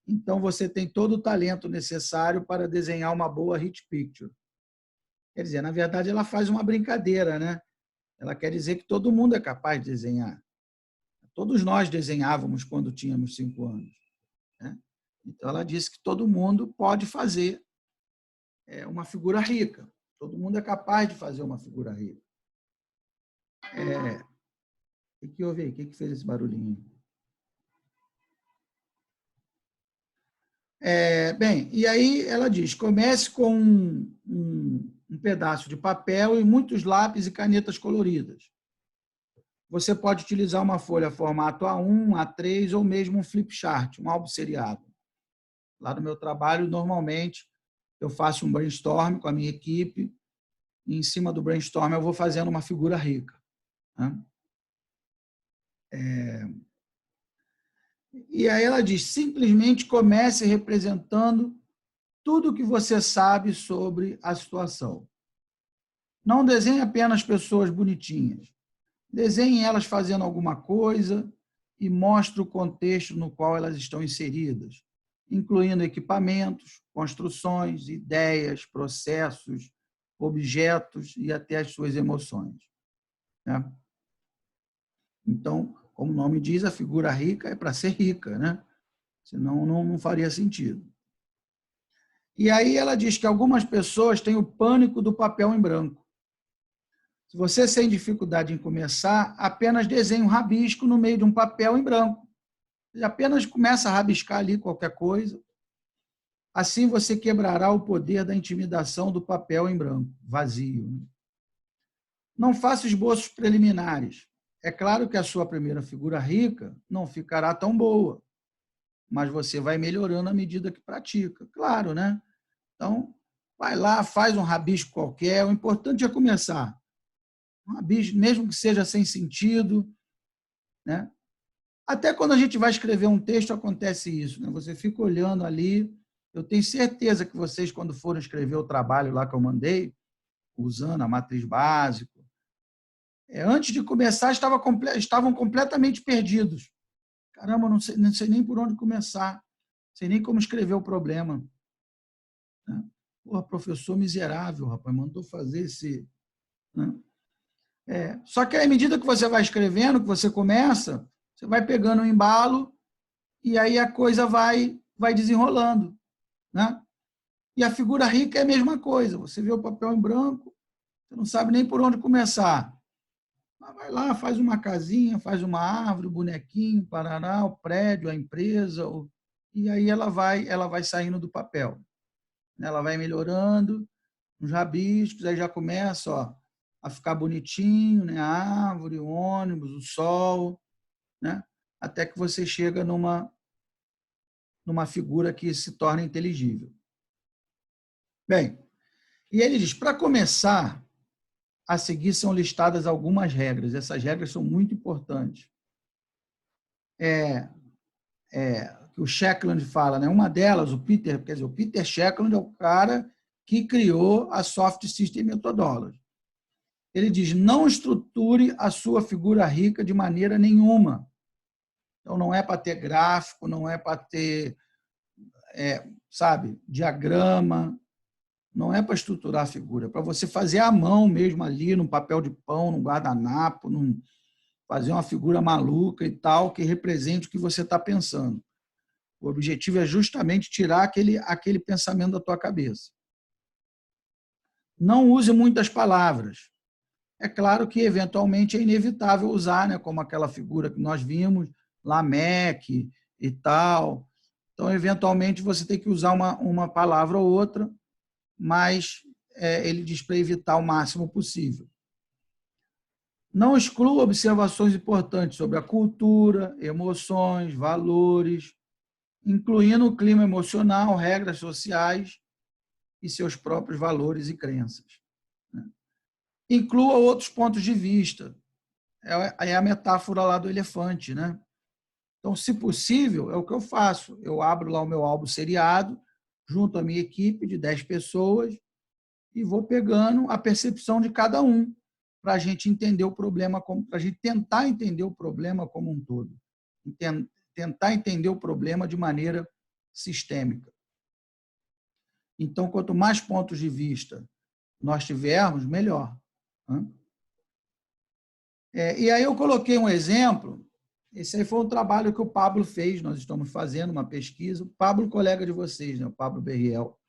Speaker 1: então você tem todo o talento necessário para desenhar uma boa hit picture. Quer dizer, na verdade, ela faz uma brincadeira, né? Ela quer dizer que todo mundo é capaz de desenhar. Todos nós desenhávamos quando tínhamos 5 anos, né? Então, ela disse que todo mundo pode fazer uma figura rica. Todo mundo é capaz de fazer uma figura rica. O que houve aí? O que fez esse barulhinho? Bem, e aí ela diz, comece com um pedaço de papel e muitos lápis e canetas coloridas. Você pode utilizar uma folha formato A1, A3 ou mesmo um flip chart, um álbum seriado. Lá no meu trabalho, normalmente, eu faço um brainstorm com a minha equipe e em cima do brainstorm eu vou fazendo uma figura rica, né? E aí ela diz, simplesmente comece representando tudo o que você sabe sobre a situação. Não desenhe apenas pessoas bonitinhas. Desenhe elas fazendo alguma coisa e mostre o contexto no qual elas estão inseridas, incluindo equipamentos, construções, ideias, processos, objetos e até as suas emoções, né? Então, como o nome diz, a figura rica é para ser rica, né? Senão não faria sentido. E aí ela diz que algumas pessoas têm o pânico do papel em branco. Se você tem dificuldade em começar, apenas desenhe um rabisco no meio de um papel em branco. Você apenas começa a rabiscar ali qualquer coisa. Assim você quebrará o poder da intimidação do papel em branco, vazio. Não faça esboços preliminares. É claro que a sua primeira figura rica não ficará tão boa, mas você vai melhorando à medida que pratica. Claro, né? Então, vai lá, faz um rabisco qualquer. O importante é começar. Um rabisco, mesmo que seja sem sentido, né? Até quando a gente vai escrever um texto, acontece isso, né? Você fica olhando ali. Eu tenho certeza que vocês, quando foram escrever o trabalho lá que eu mandei, usando a matriz básica, antes de começar, estavam completamente perdidos. Caramba, não sei nem por onde começar. Não sei nem como escrever o problema. Porra, professor miserável, rapaz, mandou fazer esse... Né? Só que à medida que você vai escrevendo, que você começa, você vai pegando um embalo e aí a coisa vai desenrolando, né? E a figura rica é a mesma coisa. Você vê o papel em branco, você não sabe nem por onde começar. Mas vai lá, faz uma casinha, faz uma árvore, o bonequinho, parará, o prédio, a empresa, e aí ela vai saindo do papel. Ela vai melhorando os rabiscos, aí já começa a ficar bonitinho, né? A árvore, o ônibus, o sol, né? Até que você chega numa figura que se torna inteligível. Bem, e ele diz, para começar, a seguir são listadas algumas regras. Essas regras são muito importantes. Que o Shackland fala, né? Uma delas, o Peter Shackland é o cara que criou a Soft System Methodology. Ele diz, não estruture a sua figura rica de maneira nenhuma. Então, não é para ter gráfico, não é para ter, diagrama, não é para estruturar a figura, é para você fazer à mão mesmo ali, num papel de pão, num guardanapo, fazer uma figura maluca e tal, que represente o que você está pensando. O objetivo é justamente tirar aquele pensamento da tua cabeça. Não use muitas palavras. É claro que, eventualmente, é inevitável usar, né, como aquela figura que nós vimos, Lameque e tal. Então, eventualmente, você tem que usar uma palavra ou outra, mas ele diz para evitar o máximo possível. Não exclua observações importantes sobre a cultura, emoções, valores, incluindo o clima emocional, regras sociais e seus próprios valores e crenças. Inclua outros pontos de vista. É a metáfora lá do elefante, né? Então, se possível, é o que eu faço. Eu abro lá o meu álbum seriado, junto à minha equipe de 10 pessoas, e vou pegando a percepção de cada um, para a gente entender o problema, para a gente tentar entender o problema como um todo. Tentar entender o problema de maneira sistêmica. Então, quanto mais pontos de vista nós tivermos, melhor. E aí eu coloquei um exemplo. Esse aí foi um trabalho que o Pablo fez, nós estamos fazendo uma pesquisa. O Pablo, colega de vocês, né? O Pablo Berriel.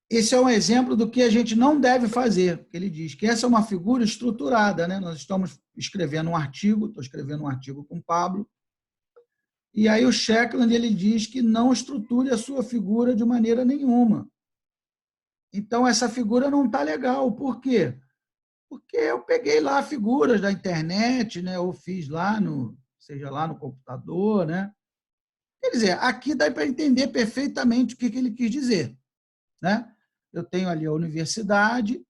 Speaker 1: Esse é um exemplo do que a gente não deve fazer. Ele diz que essa é uma figura estruturada, né? Nós estamos escrevendo um artigo, estou escrevendo um artigo com o Pablo, e aí o Shackland ele diz que não estruture a sua figura de maneira nenhuma. Então, essa figura não está legal. Por quê? Porque eu peguei lá figuras da internet, né? Ou fiz lá seja lá no computador, né? Quer dizer, aqui dá para entender perfeitamente o que ele quis dizer, né? Eu tenho ali a universidade,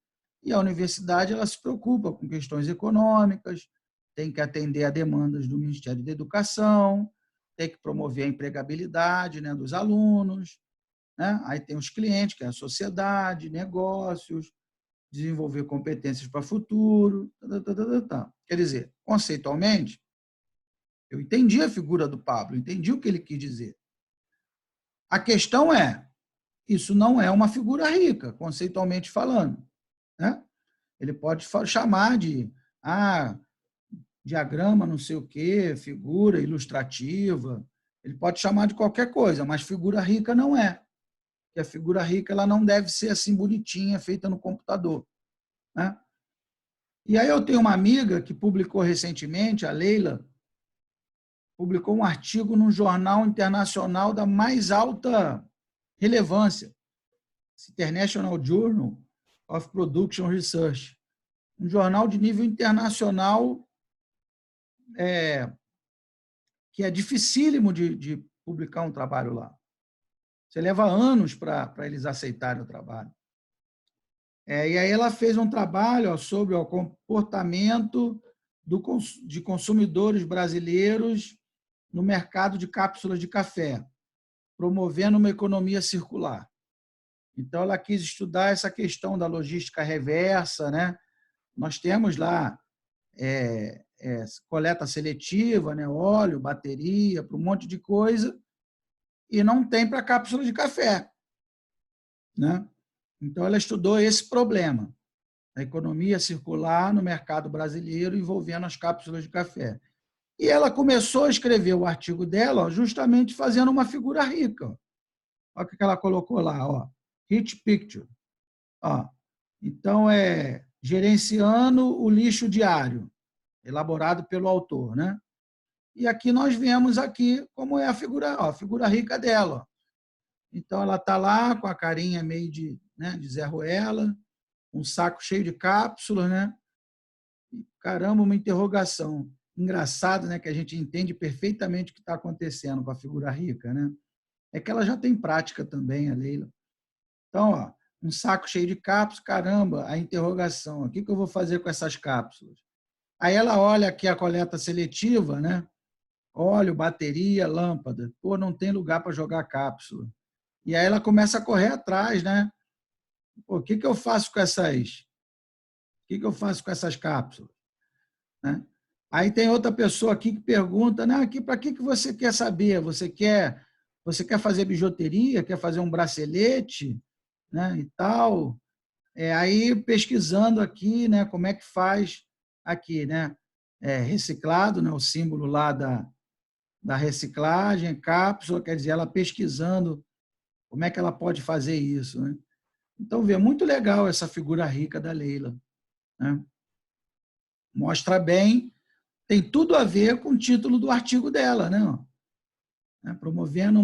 Speaker 1: e a universidade ela se preocupa com questões econômicas, tem que atender a demandas do Ministério da Educação, tem que promover a empregabilidade, né, dos alunos, né? Aí tem os clientes, que é a sociedade, negócios, desenvolver competências para o futuro. Quer dizer, conceitualmente, eu entendi a figura do Pablo, entendi o que ele quis dizer. A questão é, isso não é uma figura rica, conceitualmente falando, né? Ele pode chamar de diagrama não sei o quê, figura ilustrativa, ele pode chamar de qualquer coisa, mas figura rica não é. Porque a figura rica ela não deve ser assim bonitinha, feita no computador, né? E aí eu tenho uma amiga que publicou recentemente, a Leila, publicou um artigo num jornal internacional da mais alta relevância, International Journal of Production Research, um jornal de nível internacional que é dificílimo de publicar um trabalho lá. Você leva anos para eles aceitarem o trabalho. E aí ela fez um trabalho sobre o comportamento de consumidores brasileiros no mercado de cápsulas de café, promovendo uma economia circular. Então, ela quis estudar essa questão da logística reversa, né? Nós temos lá coleta seletiva, né? Óleo, bateria, para um monte de coisa, e não tem para cápsula de café, né? Então, ela estudou esse problema, a economia circular no mercado brasileiro envolvendo as cápsulas de café. E ela começou a escrever o artigo dela justamente fazendo uma figura rica. Olha o que ela colocou lá, ó. Rich Picture. Ó. Então, gerenciando o lixo diário, elaborado pelo autor, né? E aqui nós vemos aqui como é a figura rica dela. Então, ela está lá com a carinha meio de Zé Ruela, um saco cheio de cápsulas, né? E, caramba, uma interrogação. Engraçado, né, que a gente entende perfeitamente o que está acontecendo com a figura rica, né? É que ela já tem prática também, a Leila. Então, ó, um saco cheio de cápsulas, caramba, a interrogação, o que eu vou fazer com essas cápsulas? Aí ela olha aqui a coleta seletiva, né? Óleo, bateria, lâmpada. Pô, não tem lugar para jogar cápsula. E aí ela começa a correr atrás, né? Pô, o que eu faço com essas? O que eu faço com essas cápsulas? Né? Aí tem outra pessoa aqui que pergunta, né, para que você quer saber? Você quer fazer bijuteria? Quer fazer um bracelete? Né, e tal? Aí pesquisando aqui, né, como é que faz aqui, né? Reciclado, né, o símbolo lá da reciclagem, cápsula, quer dizer, ela pesquisando como é que ela pode fazer isso, né? Então, vê, muito legal essa figura rica da Leila, né? Mostra bem tem tudo a ver com o título do artigo dela, né? Promovendo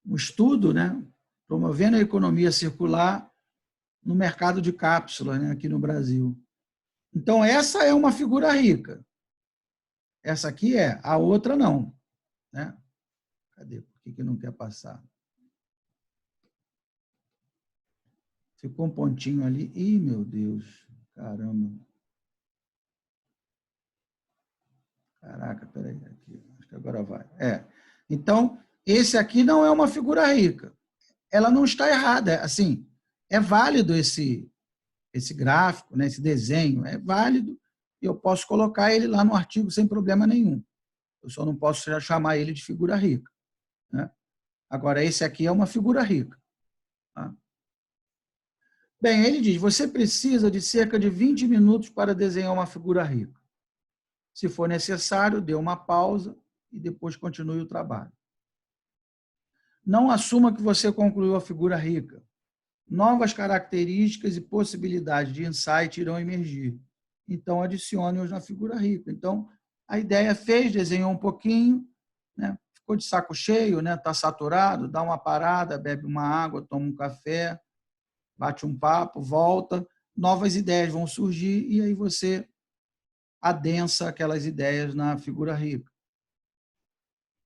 Speaker 1: um estudo, né? Promovendo a economia circular no mercado de cápsulas, né? Aqui no Brasil. Então, essa é uma figura rica. Essa aqui é, a outra não. Né? Cadê? Por que não quer passar? Ficou um pontinho ali. Ih, meu Deus. Caramba. Caraca, peraí. Aqui. Acho que agora vai. Então, esse aqui não é uma figura rica. Ela não está errada. Assim, é válido esse gráfico, né? Esse desenho. É válido. E eu posso colocar ele lá no artigo sem problema nenhum. Eu só não posso já chamar ele de figura rica. Né? Agora, esse aqui é uma figura rica. Tá? Bem, ele diz, você precisa de cerca de 20 minutos para desenhar uma figura rica. Se for necessário, dê uma pausa e depois continue o trabalho. Não assuma que você concluiu a figura rica. Novas características e possibilidades de insight irão emergir. Então, adicione-os na figura rica. Então, a ideia fez, desenhou um pouquinho, né? Ficou de saco cheio, né? Está saturado, dá uma parada, bebe uma água, toma um café, bate um papo, volta, novas ideias vão surgir e aí você adensa aquelas ideias na figura rica.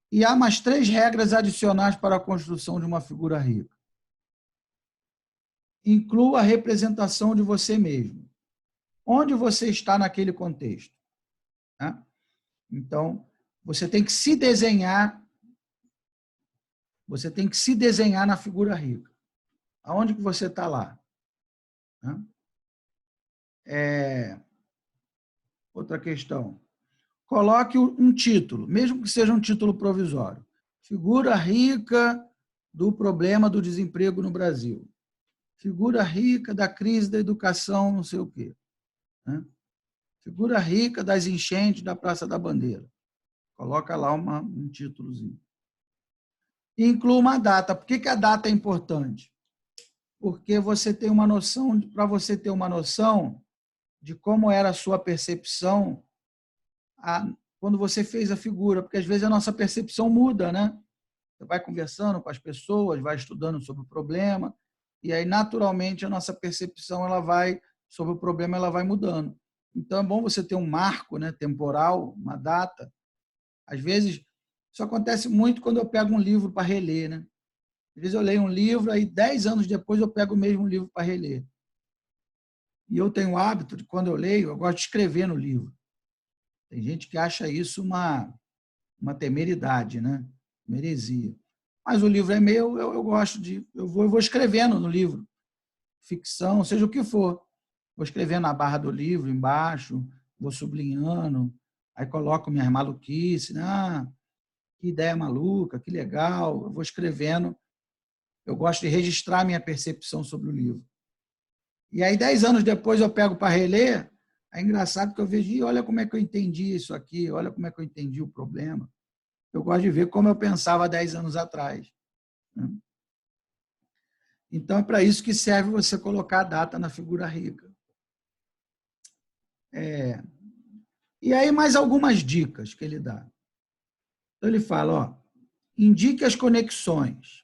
Speaker 1: E há mais 3 regras adicionais para a construção de uma figura rica. Inclua a representação de você mesmo. Onde você está naquele contexto? Né? Então, você tem que se desenhar na figura rica. Aonde que você está lá? Outra questão. Coloque um título, mesmo que seja um título provisório. Figura rica do problema do desemprego no Brasil. Figura rica da crise da educação, não sei o quê. Figura rica das enchentes da Praça da Bandeira. Coloca lá um títulozinho. E inclua uma data. Por que a data é importante? Porque você tem uma noção, para você ter uma noção de como era a sua percepção quando você fez a figura, porque às vezes a nossa percepção muda, né? Você vai conversando com as pessoas, vai estudando sobre o problema, e aí naturalmente a nossa percepção sobre o problema ela vai mudando. Então é bom você ter um marco, né, temporal, uma data. Às vezes isso acontece muito quando eu pego um livro para reler, né? Às vezes eu leio um livro, aí 10 anos depois eu pego o mesmo livro para reler. E eu tenho o hábito de, quando eu leio, eu gosto de escrever no livro. Tem gente que acha isso uma temeridade, né? Uma heresia. Mas o livro é meu, eu gosto de... Eu vou escrevendo no livro. Ficção, seja o que for. Vou escrevendo na barra do livro, embaixo, vou sublinhando, aí coloco minhas maluquices. Que ideia maluca, que legal. Eu vou escrevendo. Eu gosto de registrar minha percepção sobre o livro. E aí, 10 anos depois, eu pego para reler. É engraçado que eu vejo, olha como é que eu entendi isso aqui, olha como é que eu entendi o problema. Eu gosto de ver como eu pensava 10 anos atrás. Então, é para isso que serve você colocar a data na figura rica. E aí, mais algumas dicas que ele dá. Então, ele fala, indique as conexões.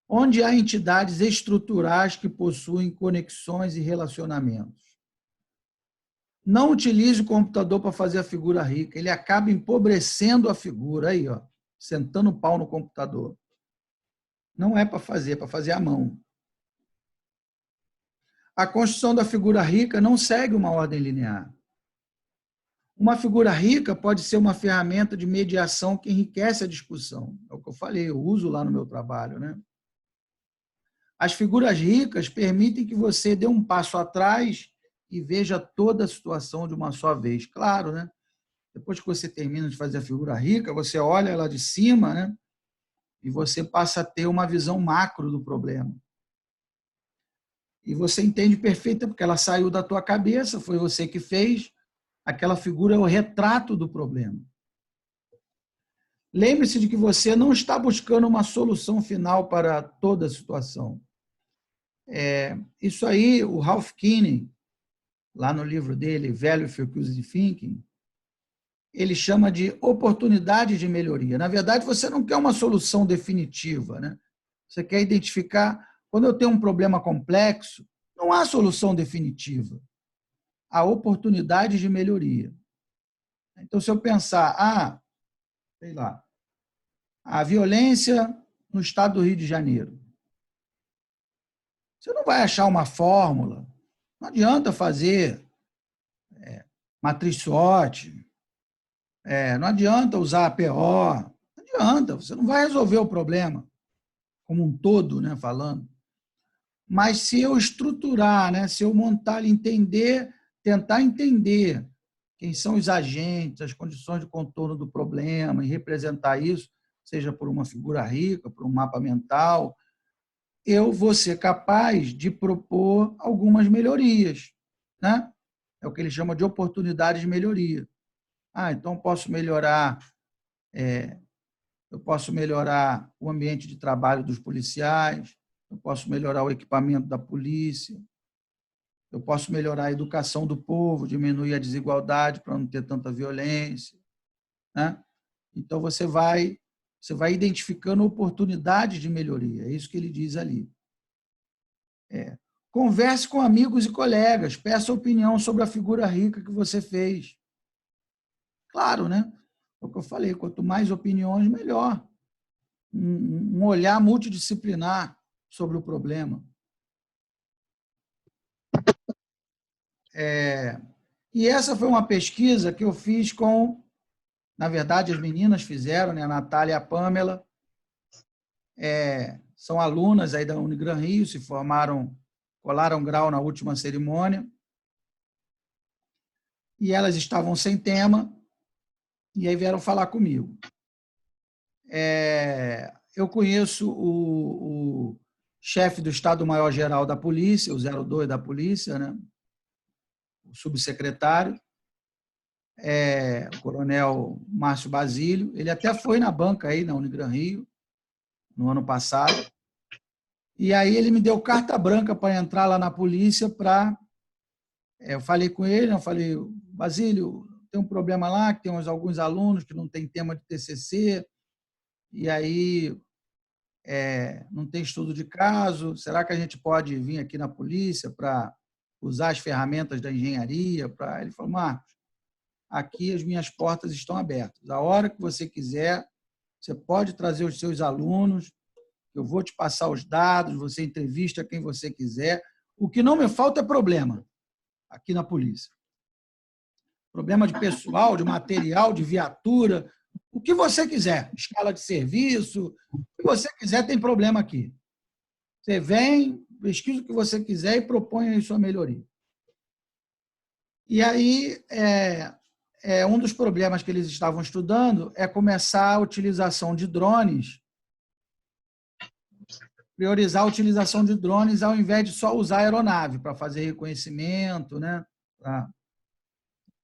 Speaker 1: Onde há entidades estruturais que possuem conexões e relacionamentos. Não utilize o computador para fazer a figura rica. Ele acaba empobrecendo a figura. Aí, sentando o pau no computador. Não é para fazer, é para fazer à mão. A construção da figura rica não segue uma ordem linear. Uma figura rica pode ser uma ferramenta de mediação que enriquece a discussão. É o que eu falei, eu uso lá no meu trabalho, né? As figuras ricas permitem que você dê um passo atrás e veja toda a situação de uma só vez. Claro, né? Depois que você termina de fazer a figura rica, você olha ela de cima, né? E você passa a ter uma visão macro do problema. E você entende perfeitamente, porque ela saiu da tua cabeça, foi você que fez. Aquela figura é o retrato do problema. Lembre-se de que você não está buscando uma solução final para toda a situação. Isso aí, o Ralph Kinney, lá no livro dele, Value for Accused Thinking, ele chama de oportunidade de melhoria. Na verdade, você não quer uma solução definitiva, né? Você quer identificar, quando eu tenho um problema complexo, não há solução definitiva. Há oportunidade de melhoria. Então, se eu pensar, sei lá, a violência no estado do Rio de Janeiro, você não vai achar uma fórmula, não adianta fazer matriz SWOT, não adianta usar APO, não adianta, você não vai resolver o problema como um todo, né, falando. Mas se eu estruturar, né, se eu montar, tentar entender quem são os agentes, as condições de contorno do problema e representar isso, seja por uma figura rica, por um mapa mental, eu vou ser capaz de propor algumas melhorias, né? É o que ele chama de oportunidade de melhoria. Então eu posso melhorar o ambiente de trabalho dos policiais, eu posso melhorar o equipamento da polícia, eu posso melhorar a educação do povo, diminuir a desigualdade para não ter tanta violência, né? Então, você vai identificando oportunidades de melhoria, é isso que ele diz ali. Converse com amigos e colegas, peça opinião sobre a figura rica que você fez. Claro, né? É o que eu falei, quanto mais opiniões, melhor. Um olhar multidisciplinar sobre o problema. E essa foi uma pesquisa que eu fiz na verdade, as meninas fizeram, né? A Natália e a Pamela, são alunas aí da Unigran Rio, se formaram, colaram grau na última cerimônia, e elas estavam sem tema, e aí vieram falar comigo. Eu conheço o chefe do Estado-Maior-Geral da Polícia, o 02 da Polícia, né? O subsecretário, o coronel Márcio Basílio. Ele até foi na banca aí na Unigran Rio, no ano passado. E aí ele me deu carta branca para entrar lá na polícia para... eu falei com ele, eu falei, Basílio, tem um problema lá, que tem alguns alunos que não tem tema de TCC, e aí não tem estudo de caso, será que a gente pode vir aqui na polícia para usar as ferramentas da engenharia? Ele falou, Marcos, aqui as minhas portas estão abertas. A hora que você quiser, você pode trazer os seus alunos, eu vou te passar os dados, você entrevista quem você quiser. O que não me falta é problema aqui na polícia. Problema de pessoal, de material, de viatura, o que você quiser, escala de serviço, o que você quiser tem problema aqui. Você vem, pesquisa o que você quiser e propõe aí sua melhoria. E aí, um dos problemas que eles estavam estudando é começar a utilização de drones, priorizar a utilização de drones ao invés de só usar a aeronave para fazer reconhecimento, né? A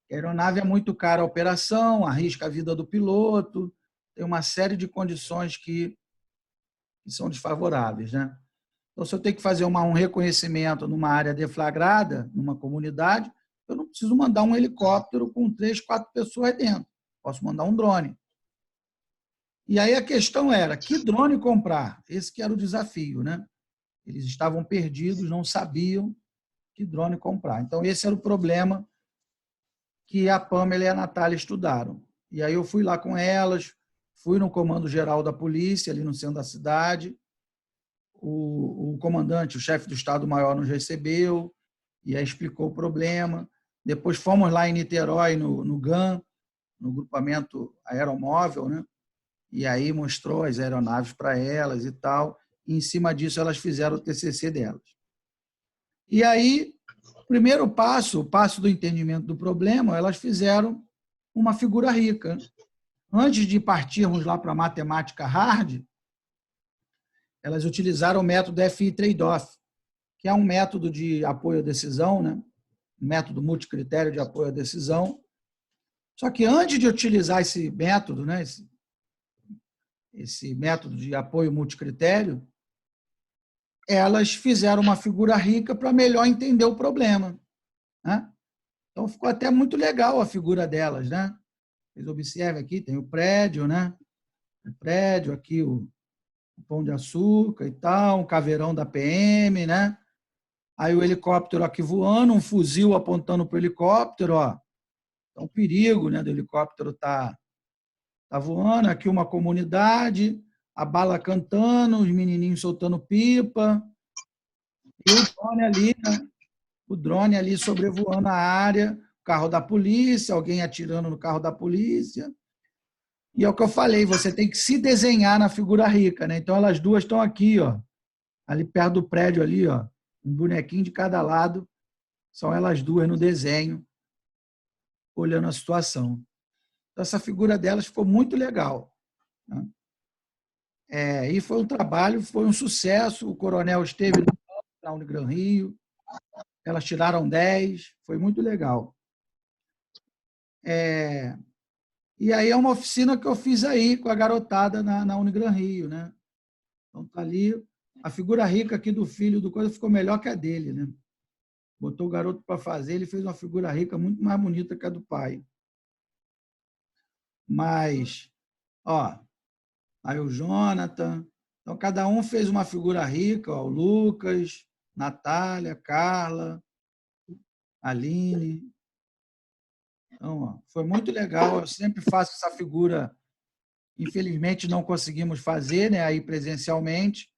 Speaker 1: aeronave é muito cara a operação, arrisca a vida do piloto, tem uma série de condições que são desfavoráveis, né? Então, se eu tenho que fazer um reconhecimento numa área deflagrada, numa comunidade, eu não preciso mandar um helicóptero com 3, 4 pessoas dentro. Posso mandar um drone. E aí a questão era, que drone comprar? Esse que era o desafio, né? Eles estavam perdidos, não sabiam que drone comprar. Então, esse era o problema que a Pamela e a Natália estudaram. E aí eu fui lá com elas, fui no Comando Geral da Polícia, ali no centro da cidade. O comandante, o chefe do Estado-Maior, nos recebeu e aí explicou o problema. Depois fomos lá em Niterói, no GAN, no Grupamento Aeromóvel, né? E aí mostrou as aeronaves para elas e tal. E em cima disso, elas fizeram o TCC delas. E aí, o primeiro passo, o passo do entendimento do problema, elas fizeram uma figura rica. Antes de partirmos lá para a matemática hard, elas utilizaram o método FI Trade-off, que é um método de apoio à decisão, né? Um método multicritério de apoio à decisão. Só que antes de utilizar esse método, né? Esse método de apoio multicritério, elas fizeram uma figura rica para melhor entender o problema, né? Então, ficou até muito legal a figura delas, né? Vocês observem aqui, tem o prédio, né? O prédio, aqui o Pão de Açúcar e tal, um caveirão da PM, né? Aí o helicóptero aqui voando, um fuzil apontando para o helicóptero, ó. Então, perigo, né, do helicóptero tá voando. Aqui uma comunidade, a bala cantando, os menininhos soltando pipa, e o drone ali, né? O drone ali sobrevoando a área, o carro da polícia, alguém atirando no carro da polícia. E é o que eu falei, você tem que se desenhar na figura rica, né? Então, elas duas estão aqui, ó, ali perto do prédio ali, ó, um bonequinho de cada lado, são elas duas no desenho, olhando a situação. Então, essa figura delas ficou muito legal, né? E foi um trabalho, foi um sucesso. O coronel esteve na Unigran Rio, elas tiraram 10, foi muito legal. E aí é uma oficina que eu fiz aí com a garotada na Unigran Rio, né? Então tá ali, a figura rica aqui do filho do coisa ficou melhor que a dele, né? Botou o garoto para fazer, ele fez uma figura rica muito mais bonita que a do pai. Mas, ó, aí o Jonathan, então cada um fez uma figura rica, ó, o Lucas, Natália, Carla, Aline. Então, ó, foi muito legal, eu sempre faço essa figura, infelizmente não conseguimos fazer, né, aí presencialmente,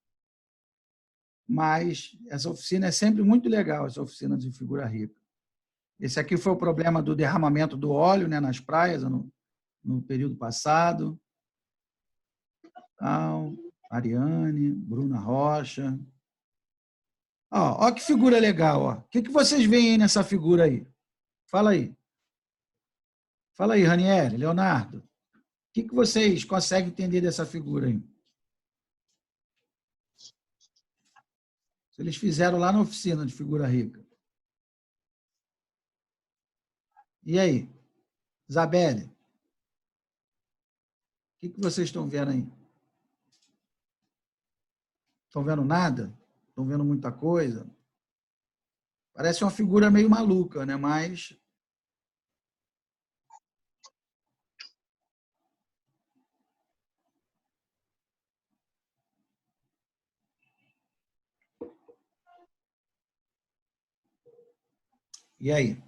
Speaker 1: mas essa oficina é sempre muito legal, essa oficina de figura rica. Esse aqui foi o problema do derramamento do óleo, né, nas praias no período passado. Então, Ariane, Bruna Rocha. Ó, que figura legal. Ó. O que vocês veem aí nessa figura aí? Fala aí. Fala aí, Ranieri, Leonardo. O que vocês conseguem entender dessa figura aí? Eles fizeram lá na oficina de figura rica. E aí? Isabelle? O que vocês estão vendo aí? Estão vendo nada? Estão vendo muita coisa? Parece uma figura meio maluca, né? Mas e aí?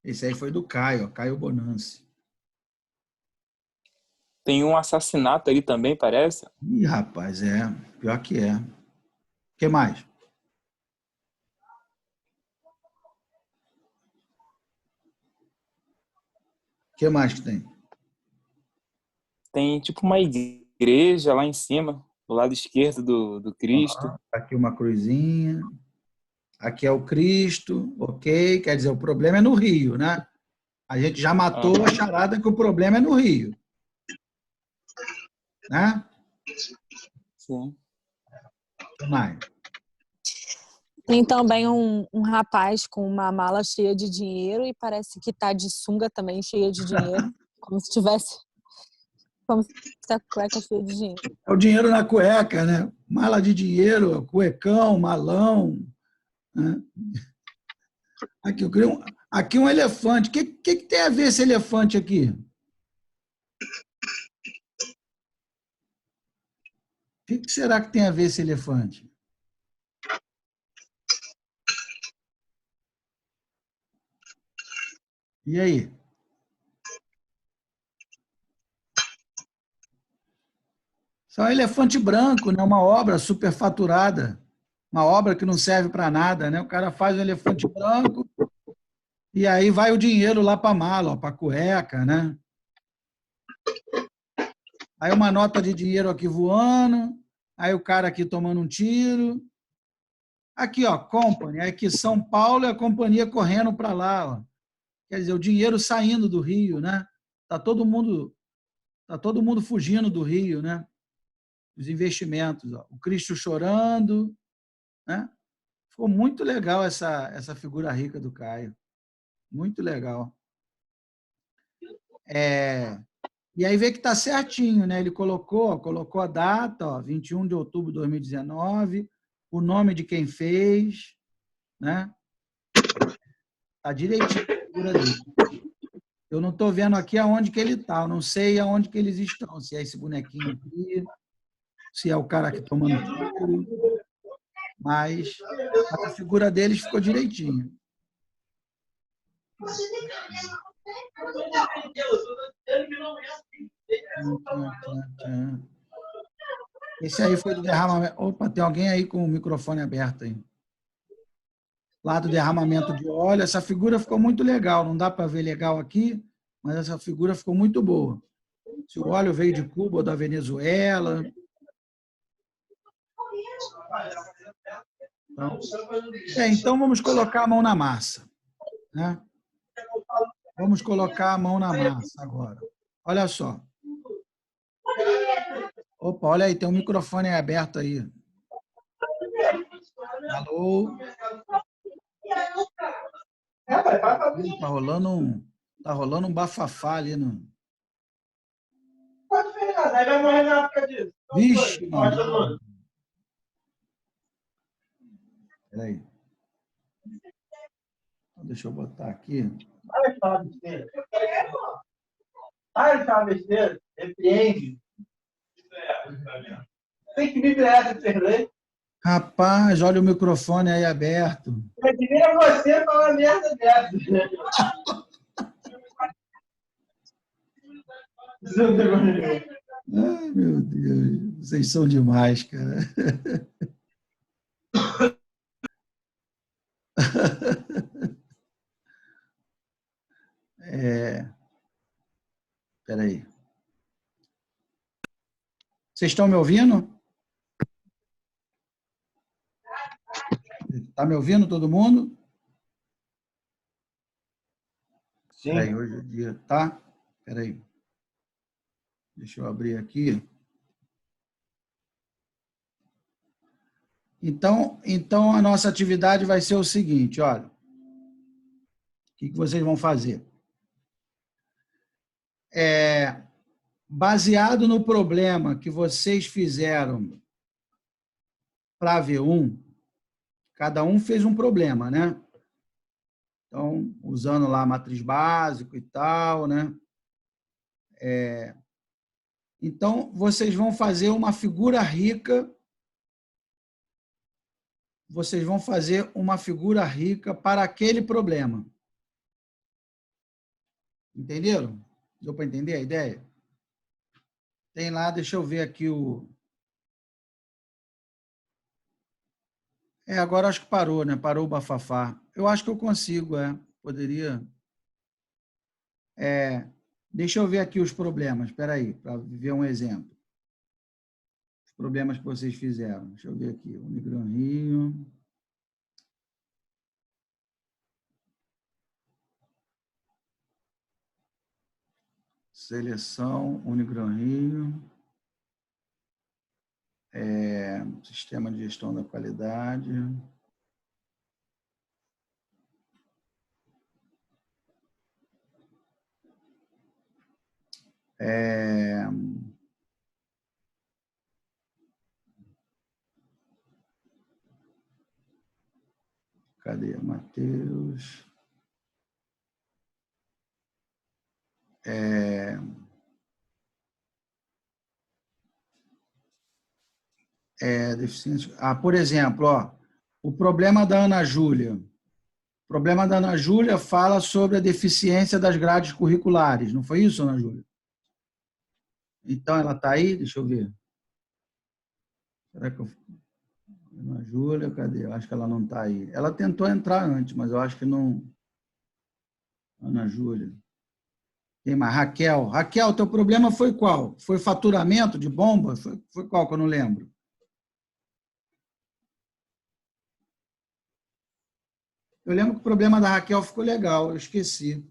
Speaker 1: Esse aí foi do Caio, ó, Caio Bonanci.
Speaker 4: Tem um assassinato ali também, parece.
Speaker 1: Ih, rapaz, pior que é. O que mais? O que mais que tem?
Speaker 4: Tem tipo uma igreja lá em cima, do lado esquerdo do Cristo.
Speaker 1: Aqui uma cruzinha. Aqui é o Cristo, ok? Quer dizer, o problema é no Rio, né? A gente já matou a charada que o problema é no Rio. Né?
Speaker 4: Sim.
Speaker 1: O que mais?
Speaker 2: Tem também um rapaz com uma mala cheia de dinheiro e parece que tá de sunga também cheia de dinheiro, como se a cueca cheia de dinheiro.
Speaker 1: É o dinheiro na cueca, né? Mala de dinheiro, cuecão, malão. Né? Aqui, eu queria aqui um elefante. O que tem a ver esse elefante aqui? O que será que tem a ver esse elefante? E aí? Isso é um elefante branco, né? Uma obra superfaturada. Uma obra que não serve para nada, né? O cara faz um elefante branco e aí vai o dinheiro lá para a mala, para a cueca, né? Aí uma nota de dinheiro aqui voando, aí o cara aqui tomando um tiro. Aqui, ó, Company, aqui São Paulo e a companhia correndo para lá, ó. Quer dizer, o dinheiro saindo do Rio, né? Tá todo mundo fugindo do Rio, né? Os investimentos, ó. O Cristo chorando, né? Ficou muito legal essa figura rica do Caio. Muito legal. E aí vê que está certinho, né? Ele colocou a data, ó, 21 de outubro de 2019, o nome de quem fez, né? Está direitinho a figura dele. Eu não estou vendo aqui aonde que ele está. Eu não sei aonde que eles estão. Se é esse bonequinho aqui, se é o cara aqui tomando tiro. Mas a figura deles ficou direitinho. Esse aí foi do derramamento. Opa, tem alguém aí com o microfone aberto aí. Lá do derramamento de óleo. Essa figura ficou muito legal. Não dá para ver legal aqui, mas essa figura ficou muito boa. Se o óleo veio de Cuba ou da Venezuela. Então vamos colocar a mão na massa, né? Vamos colocar a mão na massa agora. Olha só. Opa, olha aí, tem um microfone aberto aí. Alô? Tá rolando um bafafá ali no... Vixe, mano. Peraí. Deixa eu botar aqui.
Speaker 5: Ele fala besteira. Repreende. Tem que me essa, Fernando.
Speaker 1: Rapaz, olha o microfone aí aberto.
Speaker 5: Admira você falar merda dessa.
Speaker 1: Ai, meu Deus. Vocês são demais, cara. Peraí. Vocês estão me ouvindo? Está me ouvindo todo mundo?
Speaker 5: Sim.
Speaker 1: Peraí, hoje é dia, tá? Peraí. Deixa eu abrir aqui. Então a nossa atividade vai ser o seguinte, olha. O que vocês vão fazer? Baseado no problema que vocês fizeram para a V1, cada um fez um problema, né? Então, usando lá a matriz básico e tal, né? Então, vocês vão fazer uma figura rica. Vocês vão fazer uma figura rica para aquele problema. Entenderam? Deu para entender a ideia? Tem lá, deixa eu ver aqui o... agora acho que parou, né? Parou o bafafá. Eu acho que eu consigo, poderia... Deixa eu ver aqui os problemas, espera aí, para ver um exemplo. Os problemas que vocês fizeram. Deixa eu ver aqui. Unigran Rio. Seleção, Unigran Rio. Sistema de gestão da qualidade. Cadê? Matheus. Deficiência. Por exemplo, o problema da Ana Júlia. O problema da Ana Júlia fala sobre a deficiência das grades curriculares. Não foi isso, Ana Júlia? Então, ela está aí? Deixa eu ver. Será que eu... Ana Júlia, cadê? Eu acho que ela não está aí. Ela tentou entrar antes, mas eu acho que não... Ana Júlia. Quem mais? Raquel. Raquel, teu problema foi qual? Foi faturamento de bomba? Foi qual que eu não lembro? Eu lembro que o problema da Raquel ficou legal, eu esqueci.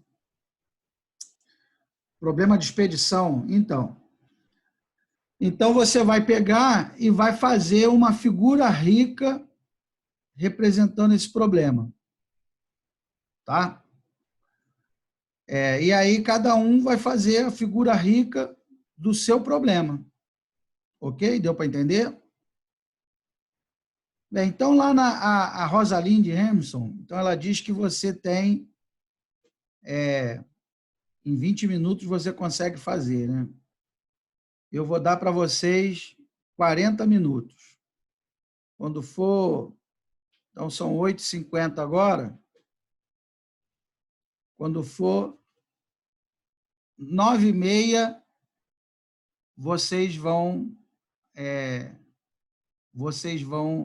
Speaker 1: Problema de expedição, então. Então, você vai pegar e vai fazer uma figura rica representando esse problema. Tá? E aí, cada um vai fazer a figura rica do seu problema. Ok? Deu para entender? Bem, então, lá a Rosalinde Hamilton, então ela diz que você tem em 20 minutos você consegue fazer, né? Eu vou dar para vocês 40 minutos. Quando for... Então, são 8h50 agora. Quando for 9h30, vocês vão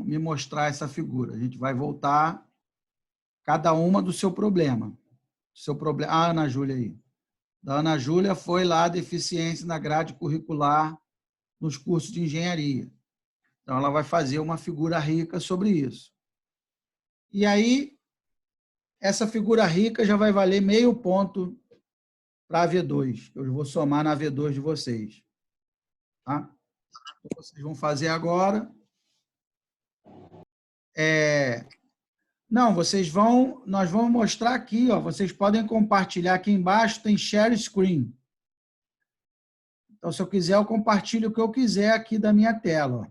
Speaker 1: me mostrar essa figura. A gente vai voltar cada uma do seu problema. A Ana Júlia aí. Da Ana Júlia foi lá a deficiência na grade curricular nos cursos de engenharia. Então, ela vai fazer uma figura rica sobre isso. E aí, essa figura rica já vai valer meio ponto para a V2. Eu vou somar na V2 de vocês. Tá? Então, vocês vão fazer agora. Não, nós vamos mostrar aqui, ó, vocês podem compartilhar aqui embaixo, tem share screen. Então, se eu quiser, eu compartilho o que eu quiser aqui da minha tela. Ó.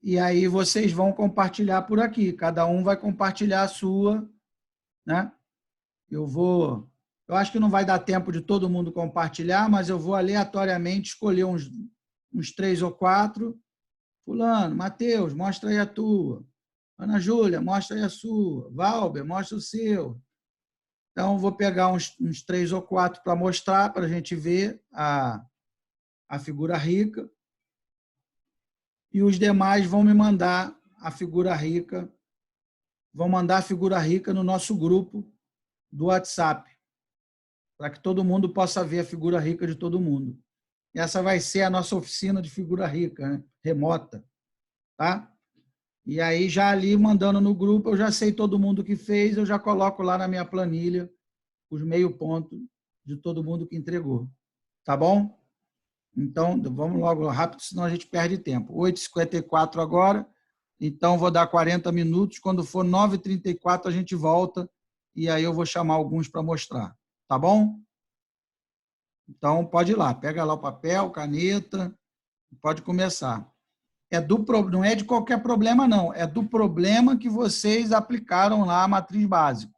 Speaker 1: E aí vocês vão compartilhar por aqui. Cada um vai compartilhar a sua, né? Eu acho que não vai dar tempo de todo mundo compartilhar, mas eu vou aleatoriamente escolher uns 3 ou 4. Fulano, Matheus, mostra aí a tua. Ana Júlia, mostra aí a sua. Valber, mostra o seu. Então, vou pegar uns 3 ou 4 para mostrar, para a gente ver a figura rica. E os demais vão me mandar a figura rica. Vão mandar a figura rica no nosso grupo do WhatsApp, para que todo mundo possa ver a figura rica de todo mundo. E essa vai ser a nossa oficina de figura rica, né? Remota. Tá? E aí, já ali, mandando no grupo, eu já sei todo mundo que fez, eu já coloco lá na minha planilha os meio pontos de todo mundo que entregou. Tá bom? Então, vamos logo rápido, senão a gente perde tempo. 8h54 agora, então vou dar 40 minutos. Quando for 9h34, a gente volta e aí eu vou chamar alguns para mostrar. Tá bom? Então, pode ir lá. Pega lá o papel, caneta, pode começar. Não é de qualquer problema, não. É do problema que vocês aplicaram lá a matriz básica.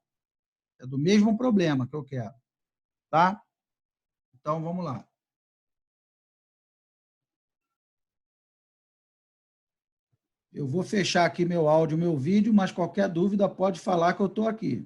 Speaker 1: É do mesmo problema que eu quero. Tá? Então, vamos lá. Eu vou fechar aqui meu áudio, meu vídeo, mas qualquer dúvida pode falar que eu estou aqui.